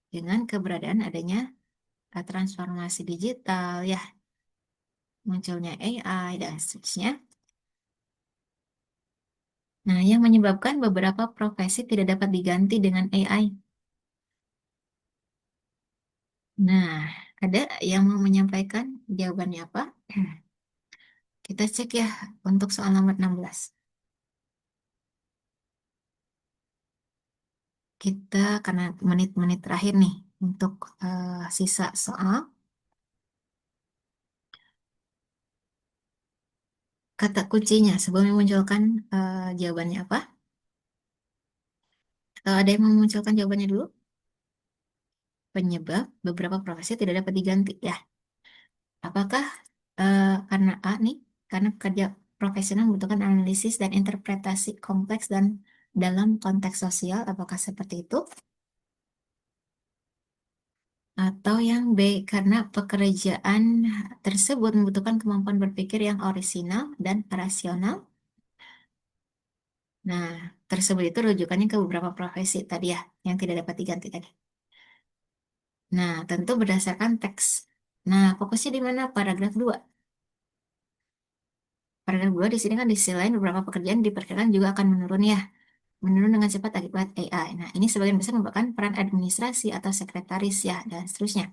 Dengan keberadaan adanya transformasi digital ya, munculnya AI dan seterusnya. Nah, yang menyebabkan beberapa profesi tidak dapat diganti dengan AI. Nah, ada yang mau menyampaikan jawabannya apa? Kita cek ya untuk soal nomor 16. Kita karena menit-menit terakhir nih untuk sisa soal. Kata kuncinya sebelum memunculkan jawabannya apa? Ada yang memunculkan jawabannya dulu? Penyebab beberapa profesi tidak dapat diganti. Ya, apakah karena A nih? Karena pekerja profesional membutuhkan analisis dan interpretasi kompleks dan dalam konteks sosial. Apakah seperti itu? Atau yang B, karena pekerjaan tersebut membutuhkan kemampuan berpikir yang orisinal dan rasional. Nah, tersebut itu rujukannya ke beberapa profesi tadi ya, yang tidak dapat diganti tadi. Nah, tentu berdasarkan teks. Nah, fokusnya di mana? Paragraf 2. Paragraf 2 di sini kan di sisi lain beberapa pekerjaan diperkirakan juga akan menurun ya. Menurun dengan cepat akibat AI. Nah, ini sebagian besar merupakan peran administrasi atau sekretaris ya, dan seterusnya.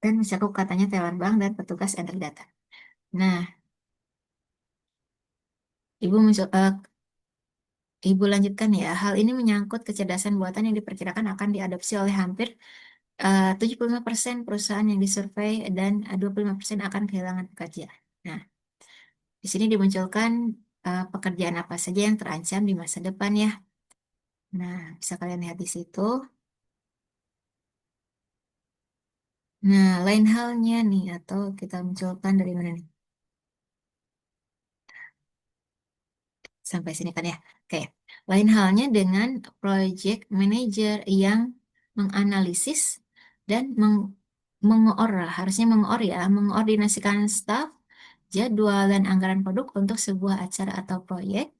Dan mencakup katanya teller bank dan petugas entry data. Nah, Ibu, Ibu lanjutkan ya. Hal ini menyangkut kecerdasan buatan yang diperkirakan akan diadopsi oleh hampir 75% perusahaan yang disurvei dan 25% akan kehilangan pekerjaan. Nah, di sini dimunculkan pekerjaan apa saja yang terancam di masa depan ya. Nah, bisa kalian lihat di situ. Nah, lain halnya nih, atau kita munculkan dari mana nih? Sampai sini kan ya. Oke, lain halnya dengan project manager yang menganalisis dan harusnya mengoor ya, mengordinasikan staf, jadwal, dan anggaran produk untuk sebuah acara atau proyek.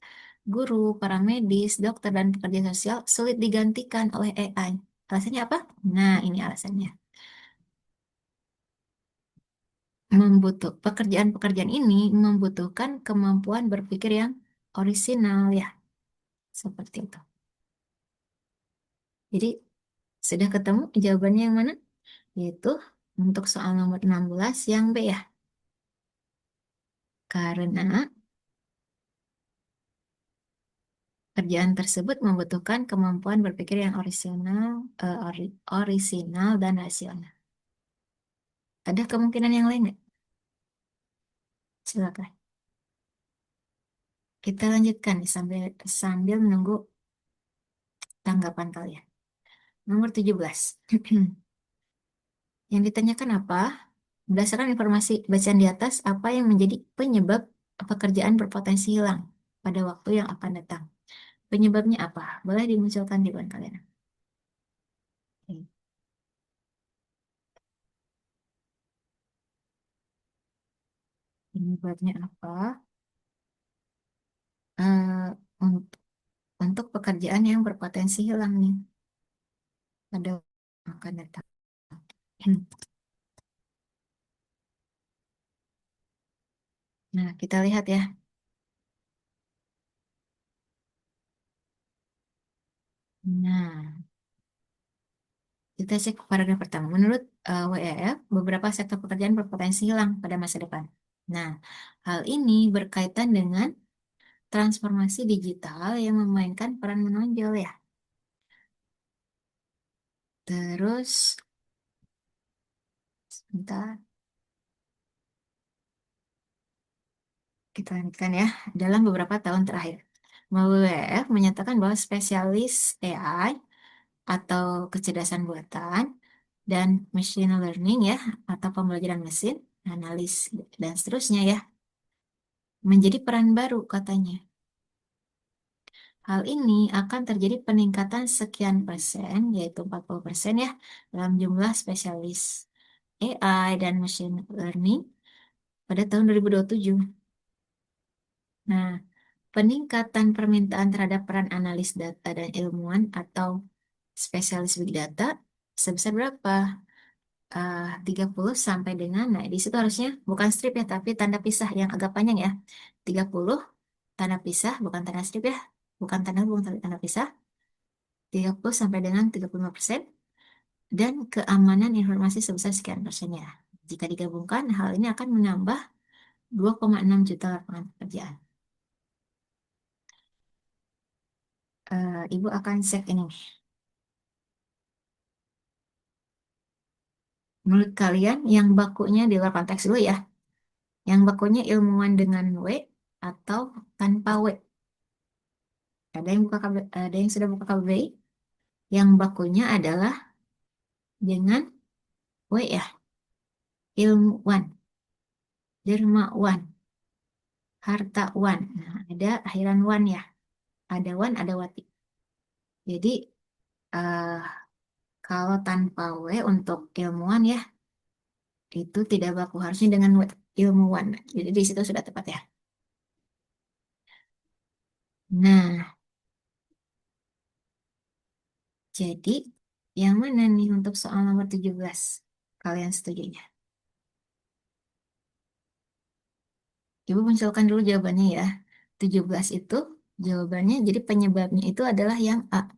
Guru, para medis, dokter, dan pekerja sosial sulit digantikan oleh AI. Alasannya apa? Nah, ini alasannya. Pekerjaan-pekerjaan ini membutuhkan kemampuan berpikir yang orisinal ya, seperti itu. Jadi, sudah ketemu jawabannya yang mana? Yaitu untuk soal nomor 16 yang B ya. Karena Kerjaan tersebut membutuhkan kemampuan berpikir yang orisinal dan rasional. Ada kemungkinan yang lain nggak? Silakan. Kita lanjutkan nih sambil sambil menunggu tanggapan kalian. Nomor 17. Yang ditanyakan apa? Berdasarkan informasi bacaan di atas, apa yang menjadi penyebab pekerjaan berpotensi hilang pada waktu yang akan datang? Penyebabnya apa? Boleh dimunculkan di depan kalian. Oke. Penyebabnya apa? Eh, un- untuk pekerjaan yang berpotensi hilang nih pada waktu yang akan datang. Nah, kita lihat ya. Nah, kita cek paragraf pertama. Menurut WEF, beberapa sektor pekerjaan berpotensi hilang pada masa depan. Nah, hal ini berkaitan dengan transformasi digital yang memainkan peran menonjol ya. Terus, sebentar, kita lanjutkan ya. Dalam beberapa tahun terakhir, WWF menyatakan bahwa spesialis AI atau kecerdasan buatan dan machine learning ya, atau pembelajaran mesin, analis, dan seterusnya ya, menjadi peran baru katanya. Hal ini akan terjadi peningkatan sekian persen, yaitu 40% ya, dalam jumlah spesialis AI dan machine learning pada tahun 2027. Nah, peningkatan permintaan terhadap peran analis data dan ilmuwan atau spesialis big data sebesar berapa? 30 sampai dengan, nah di situ harusnya bukan strip ya, tapi tanda pisah yang agak panjang ya. 30 tanda pisah, bukan tanda strip ya. Bukan tanda pisah. 30 sampai dengan 35%. Dan keamanan informasi sebesar sekian persen ya. Jika digabungkan, hal ini akan menambah 2,6 juta lapangan pekerjaan. Ibu akan cek ini. Menurut kalian, yang bakunya di luar konteks dulu ya. Yang bakunya ilmuwan dengan W atau tanpa W. Ada yang sudah buka KBBI? Yang bakunya adalah dengan W ya. Ilmuwan, dermawan, hartawan. Nah, ada akhiran wan ya. Ada wan, ada wati. Jadi, eh, kalau tanpa W untuk ilmuwan ya, itu tidak baku. Harusnya dengan W, ilmuwan. Jadi di situ sudah tepat ya. Nah, jadi yang mana nih untuk soal nomor 17? Kalian setujunya? Ibu munculkan dulu jawabannya ya. 17 itu jawabannya, jadi penyebabnya itu adalah yang A.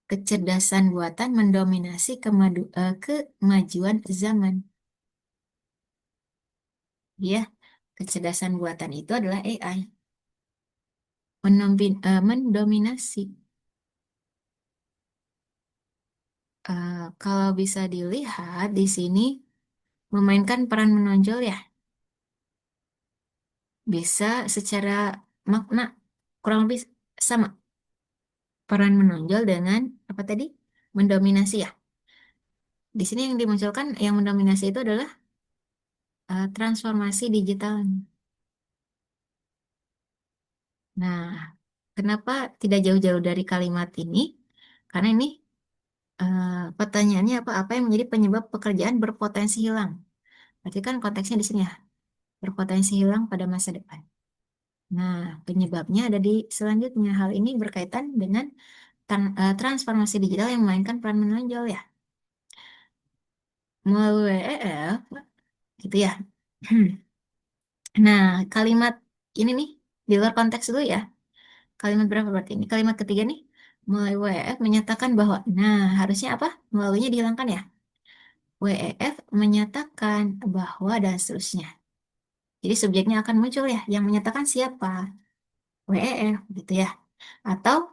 Kecerdasan buatan mendominasi kemajuan zaman. Ya, kecerdasan buatan itu adalah AI. Mendominasi. Kalau bisa dilihat di sini memainkan peran menonjol ya. Bisa secara makna kurang lebih sama. Peran menonjol dengan apa tadi? Mendominasi ya. Di sini yang dimunculkan yang mendominasi itu adalah transformasi digital. Nah, kenapa tidak jauh-jauh dari kalimat ini? Karena ini pertanyaannya apa? Apa yang menjadi penyebab pekerjaan berpotensi hilang? Berarti kan konteksnya di sini ya, berpotensi hilang pada masa depan. Nah, penyebabnya ada di selanjutnya. Hal ini berkaitan dengan transformasi digital yang memainkan peran menonjol ya. Melalui EF, gitu ya. Nah, kalimat ini nih, di luar konteks dulu ya. Kalimat berapa berarti ini? Kalimat ketiga nih, mulai WEF menyatakan bahwa, nah harusnya apa? Melaluinya dihilangkan ya. WEF menyatakan bahwa dan seterusnya. Jadi subjeknya akan muncul ya, yang menyatakan siapa, WEF gitu ya. Atau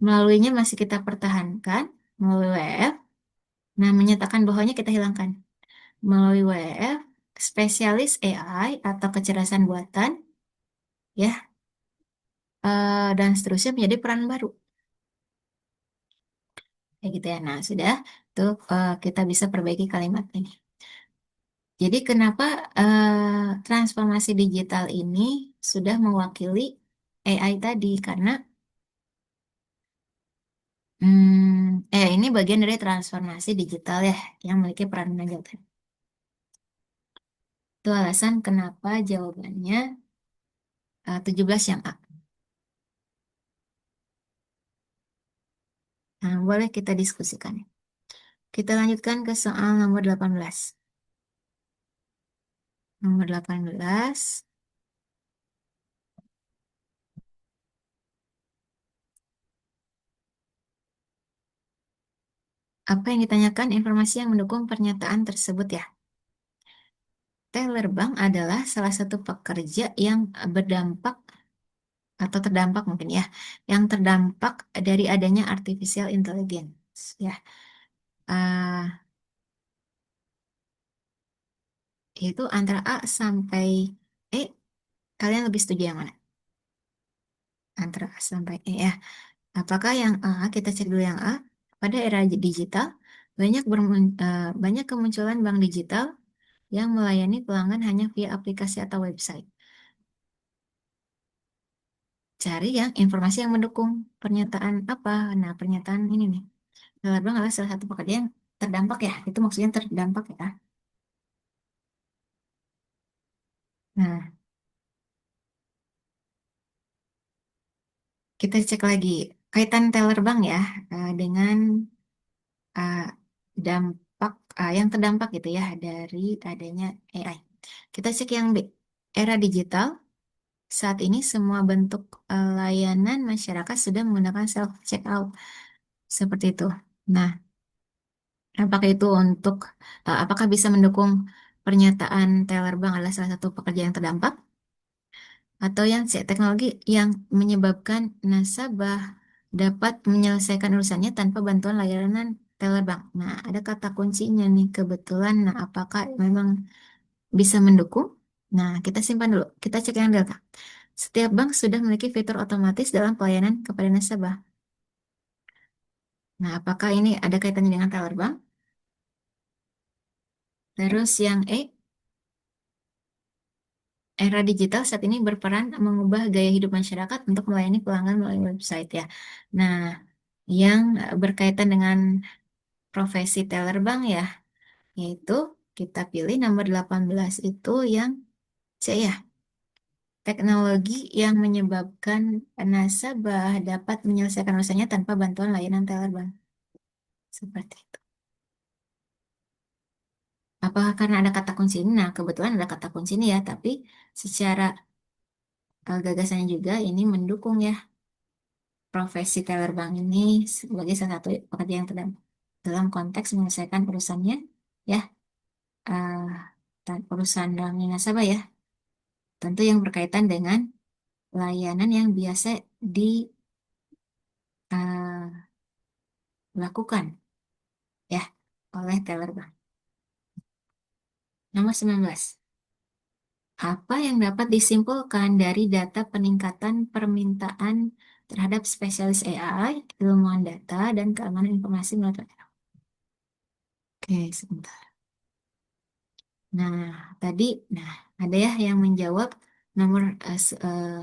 melaluinya masih kita pertahankan melalui WEF. Nah, menyatakan bahwanya kita hilangkan melalui WEF, spesialis AI atau kecerdasan buatan, ya, dan seterusnya menjadi peran baru. Kayak gitu ya. Nah, sudah tuh kita bisa perbaiki kalimat ini. Jadi kenapa transformasi digital ini sudah mewakili AI tadi? Karena ini bagian dari transformasi digital ya, yang memiliki peran menonjol. Itu alasan kenapa jawabannya 17 yang A. Nah, boleh kita diskusikan. Kita lanjutkan ke soal nomor 18. Nomor 18. Apa yang ditanyakan informasi yang mendukung pernyataan tersebut ya? Teller Bank adalah salah satu pekerja yang berdampak atau terdampak mungkin ya, yang terdampak dari adanya artificial intelligence ya. Ah, itu antara A sampai E, kalian lebih setuju yang mana? Antara A sampai E ya. Apakah yang A, kita cek dulu yang A, pada era digital, banyak kemunculan bank digital yang melayani pelanggan hanya via aplikasi atau website. Cari yang informasi yang mendukung pernyataan apa? Nah, pernyataan ini nih. Bank adalah salah satu pekerja yang terdampak ya. Itu maksudnya terdampak ya. Nah, kita cek lagi kaitan teller bank ya dengan uh, dampak yang terdampak gitu ya dari adanya AI. Kita cek yang B. Era digital, saat ini semua bentuk layanan masyarakat sudah menggunakan self checkout seperti itu. Nah, apakah itu apakah bisa mendukung pernyataan teller bank adalah salah satu pekerja yang terdampak? Atau yang C, teknologi yang menyebabkan nasabah dapat menyelesaikan urusannya tanpa bantuan layanan teller bank. Nah, ada kata kuncinya nih kebetulan. Nah, apakah memang bisa mendukung? Nah, kita simpan dulu. Kita cek yang delta. Setiap bank sudah memiliki fitur otomatis dalam pelayanan kepada nasabah. Nah, apakah ini ada kaitannya dengan teller bank? Terus yang E, era digital saat ini berperan mengubah gaya hidup masyarakat untuk melayani pelanggan melalui website ya. Nah, yang berkaitan dengan profesi teller bank ya, yaitu kita pilih nomor 18 itu yang C ya. Teknologi yang menyebabkan nasabah dapat menyelesaikan urusannya tanpa bantuan layanan teller bank. Seperti itu. Apakah karena ada kata kunci ini? Nah, kebetulan ada kata kunci ini ya, tapi secara gagasannya juga ini mendukung ya profesi teller bank ini sebagai salah satu pekerja yang terdampak dalam konteks menyelesaikan urusannya ya, eh, urusan dalam nasabah ya, tentu yang berkaitan dengan layanan yang biasa dilakukan ya oleh teller bank. Nomor 19. Apa yang dapat disimpulkan dari data peningkatan permintaan terhadap spesialis AI, ilmuwan data, dan keamanan informasi menurut WNF? Oke, sebentar. Nah, tadi, nah, ada ya yang menjawab nomor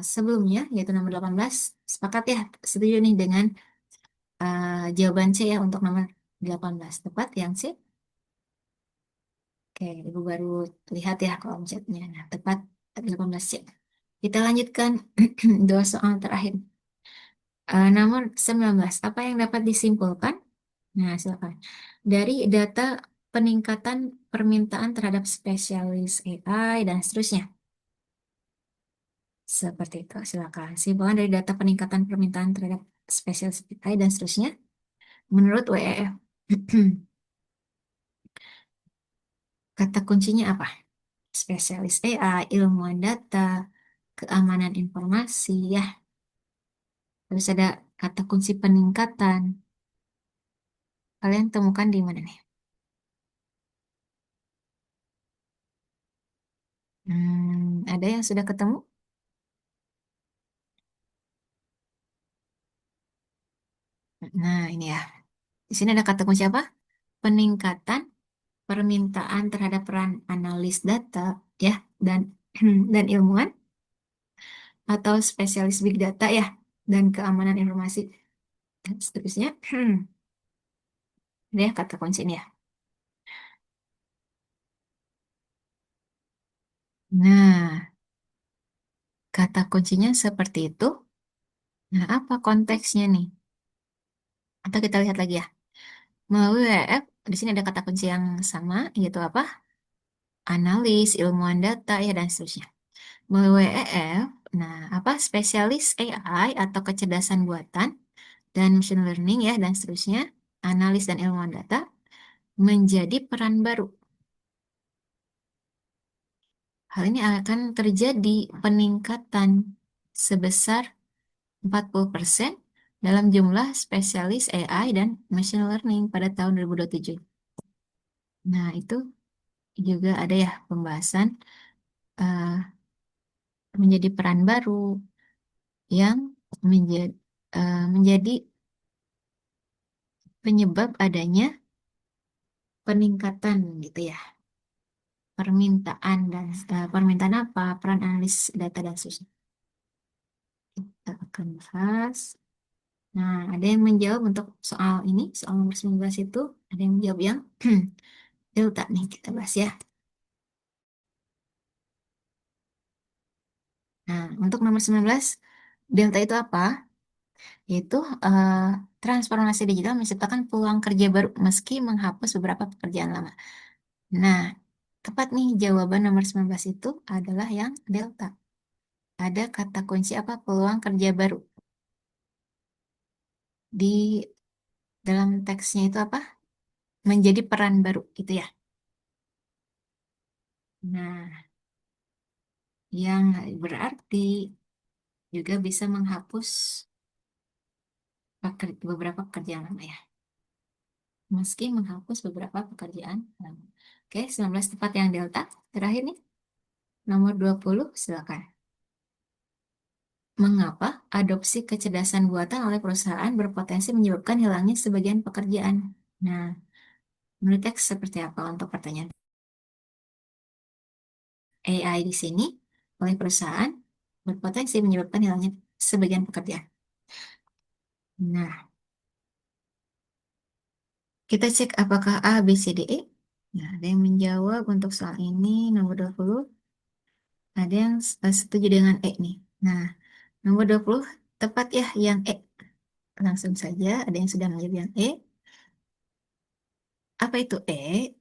sebelumnya, yaitu nomor 18. Sepakat ya, setuju nih dengan jawaban C ya untuk nomor 18. Tepat yang C? Oke, Ibu baru lihat ya kolom chatnya. Nah, tepat 18 C. Kita lanjutkan dua soal terakhir. Nomor 19. Apa yang dapat disimpulkan? Nah, silakan. Dari data peningkatan permintaan terhadap spesialis AI dan seterusnya. Seperti itu, silakan. Simpulan dari data peningkatan permintaan terhadap spesialis AI dan seterusnya. Menurut WEF, kata kuncinya apa? spesialis AI, ilmuwan data, keamanan informasi, ya. Terus ada kata kunci peningkatan. Kalian temukan di mana nih? Ada yang sudah ketemu? Nah, ini ya. Di sini ada kata kunci apa? Peningkatan permintaan terhadap peran analis data, ya, dan dan ilmuwan atau spesialis big data, ya, dan keamanan informasi. Dan seterusnya, ini ya kata kunci ini ya. Nah, kata kuncinya seperti itu. Nah, apa konteksnya nih? Atau kita lihat lagi ya. Melalui WF, di sini ada kata kunci yang sama, yaitu apa? Analis, ilmuwan data, ya, dan seterusnya. Melalui WEF, nah, apa? Spesialis AI atau kecerdasan buatan dan machine learning, ya, dan seterusnya. Analis dan ilmuwan data menjadi peran baru. Hal ini akan terjadi peningkatan sebesar 40% dalam jumlah spesialis AI dan machine learning pada tahun 2027. Nah, itu juga ada ya pembahasan eh, menjadi peran baru yang menjadi penyebab adanya peningkatan gitu ya. Permintaan apa? Peran analis data dan seterusnya. Kita akan bahas. Nah, ada yang menjawab untuk soal ini, soal nomor 19 itu, ada yang menjawab yang delta nih, kita bahas ya. Nah, untuk nomor 19, delta itu apa? Yaitu eh, transformasi digital menciptakan peluang kerja baru meski menghapus beberapa pekerjaan lama. Nah, tepat nih jawaban nomor 19 itu adalah yang delta. Ada kata kunci apa? Peluang kerja baru. Di dalam teksnya itu apa? Menjadi peran baru gitu ya. Nah, yang berarti juga bisa menghapus beberapa pekerjaan lama ya. Meski menghapus beberapa pekerjaan lama. Oke, 19 tepat yang delta. Terakhir nih, nomor 20 silakan. Mengapa adopsi kecerdasan buatan oleh perusahaan berpotensi menyebabkan hilangnya sebagian pekerjaan? Nah, menurut teks seperti apa untuk pertanyaan AI di sini oleh perusahaan berpotensi menyebabkan hilangnya sebagian pekerjaan? Nah, kita cek apakah A, B, C, D, E. Nah, ada yang menjawab untuk soal ini nomor 20. Ada yang setuju dengan E nih. Nah, nomor 20 tepat ya yang E. Langsung saja ada yang sudah menjawab yang E. Apa itu E?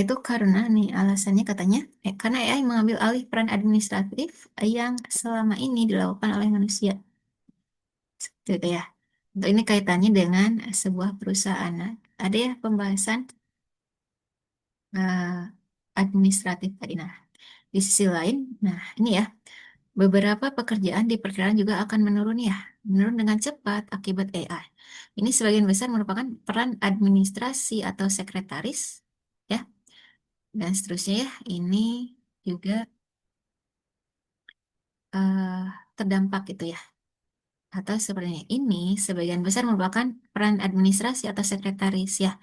Itu karena nih alasannya katanya karena AI mengambil alih peran administratif yang selama ini dilakukan oleh manusia. Gitu ya. Untuk ini kaitannya dengan sebuah perusahaan. Nah, ada ya pembahasan eh, administratif tadi. Nah, di sisi lain, nah ini ya, beberapa pekerjaan diperkirakan juga akan menurun ya, menurun dengan cepat akibat AI. Ini sebagian besar merupakan peran administrasi atau sekretaris, ya, dan seterusnya ya. Ini juga eh, terdampak itu ya. Atau sebenarnya ini sebagian besar merupakan peran administrasi atau sekretaris ya.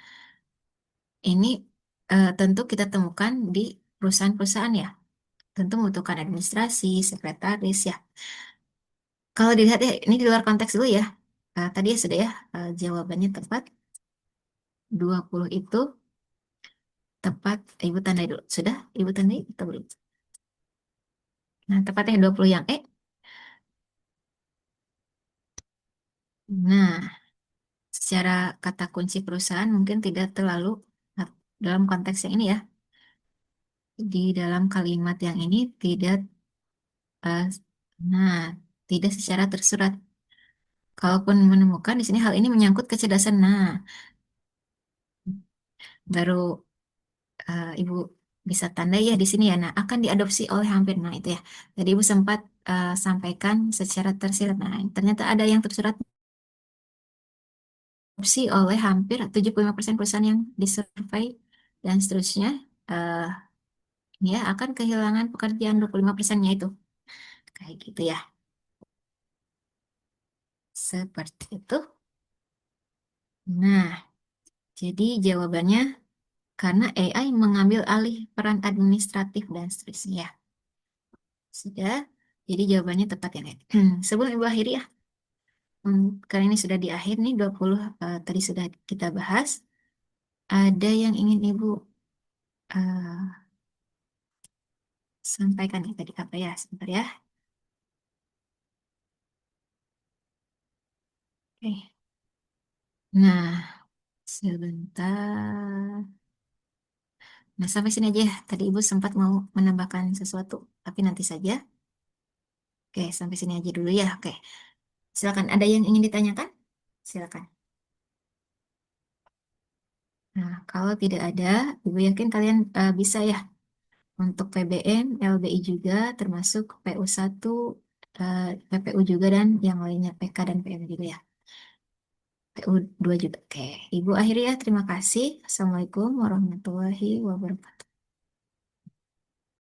Ini tentu kita temukan di perusahaan-perusahaan ya. Tentu membutuhkan administrasi, sekretaris ya. Kalau dilihat ya, ini di luar konteks dulu ya. Tadi ya sudah ya, jawabannya tepat. 20 itu tepat. Ibu tandai dulu. Sudah? Ibu tandai atau belum? Nah, tepatnya 20 yang E. Nah, secara kata kunci perusahaan mungkin tidak terlalu dalam konteks yang ini ya. Di dalam kalimat yang ini tidak, eh, nah, tidak secara tersurat. Kalaupun menemukan di sini hal ini menyangkut kecerdasan. Nah, baru Ibu bisa tanda ya di sini ya. Nah, akan diadopsi oleh hampir. Nah, itu ya. Tadi Ibu sempat sampaikan secara tersirat. Nah, ternyata ada yang tersurat adopsi oleh hampir 75% perusahaan yang disurvei dan seterusnya. eh Ya, akan kehilangan pekerjaan 25%-nya itu. Kayak gitu ya. Seperti itu. Nah, jadi jawabannya karena AI mengambil alih peran administratif dan seterusnya. Ya, sudah. Jadi jawabannya tepat ya, Nek. Sebelum Ibu akhiri ya, karena ini sudah di akhir nih, 20 tadi sudah kita bahas. Ada yang ingin Ibu eh, sampaikan ya tadi apa ya? Sebentar ya. Oke. Nah, sebentar. Nah, sampai sini aja ya. Tadi Ibu sempat mau menambahkan sesuatu, tapi nanti saja. Oke, sampai sini aja dulu ya. Oke, silakan. Ada yang ingin ditanyakan? Silakan. Nah, kalau tidak ada, Ibu yakin kalian bisa ya untuk PBM, LBI juga, termasuk PU1, PPU juga, dan yang lainnya PK dan PM juga ya. PU2 juga. Oke, Ibu akhiri ya. Terima kasih. Assalamualaikum warahmatullahi wabarakatuh.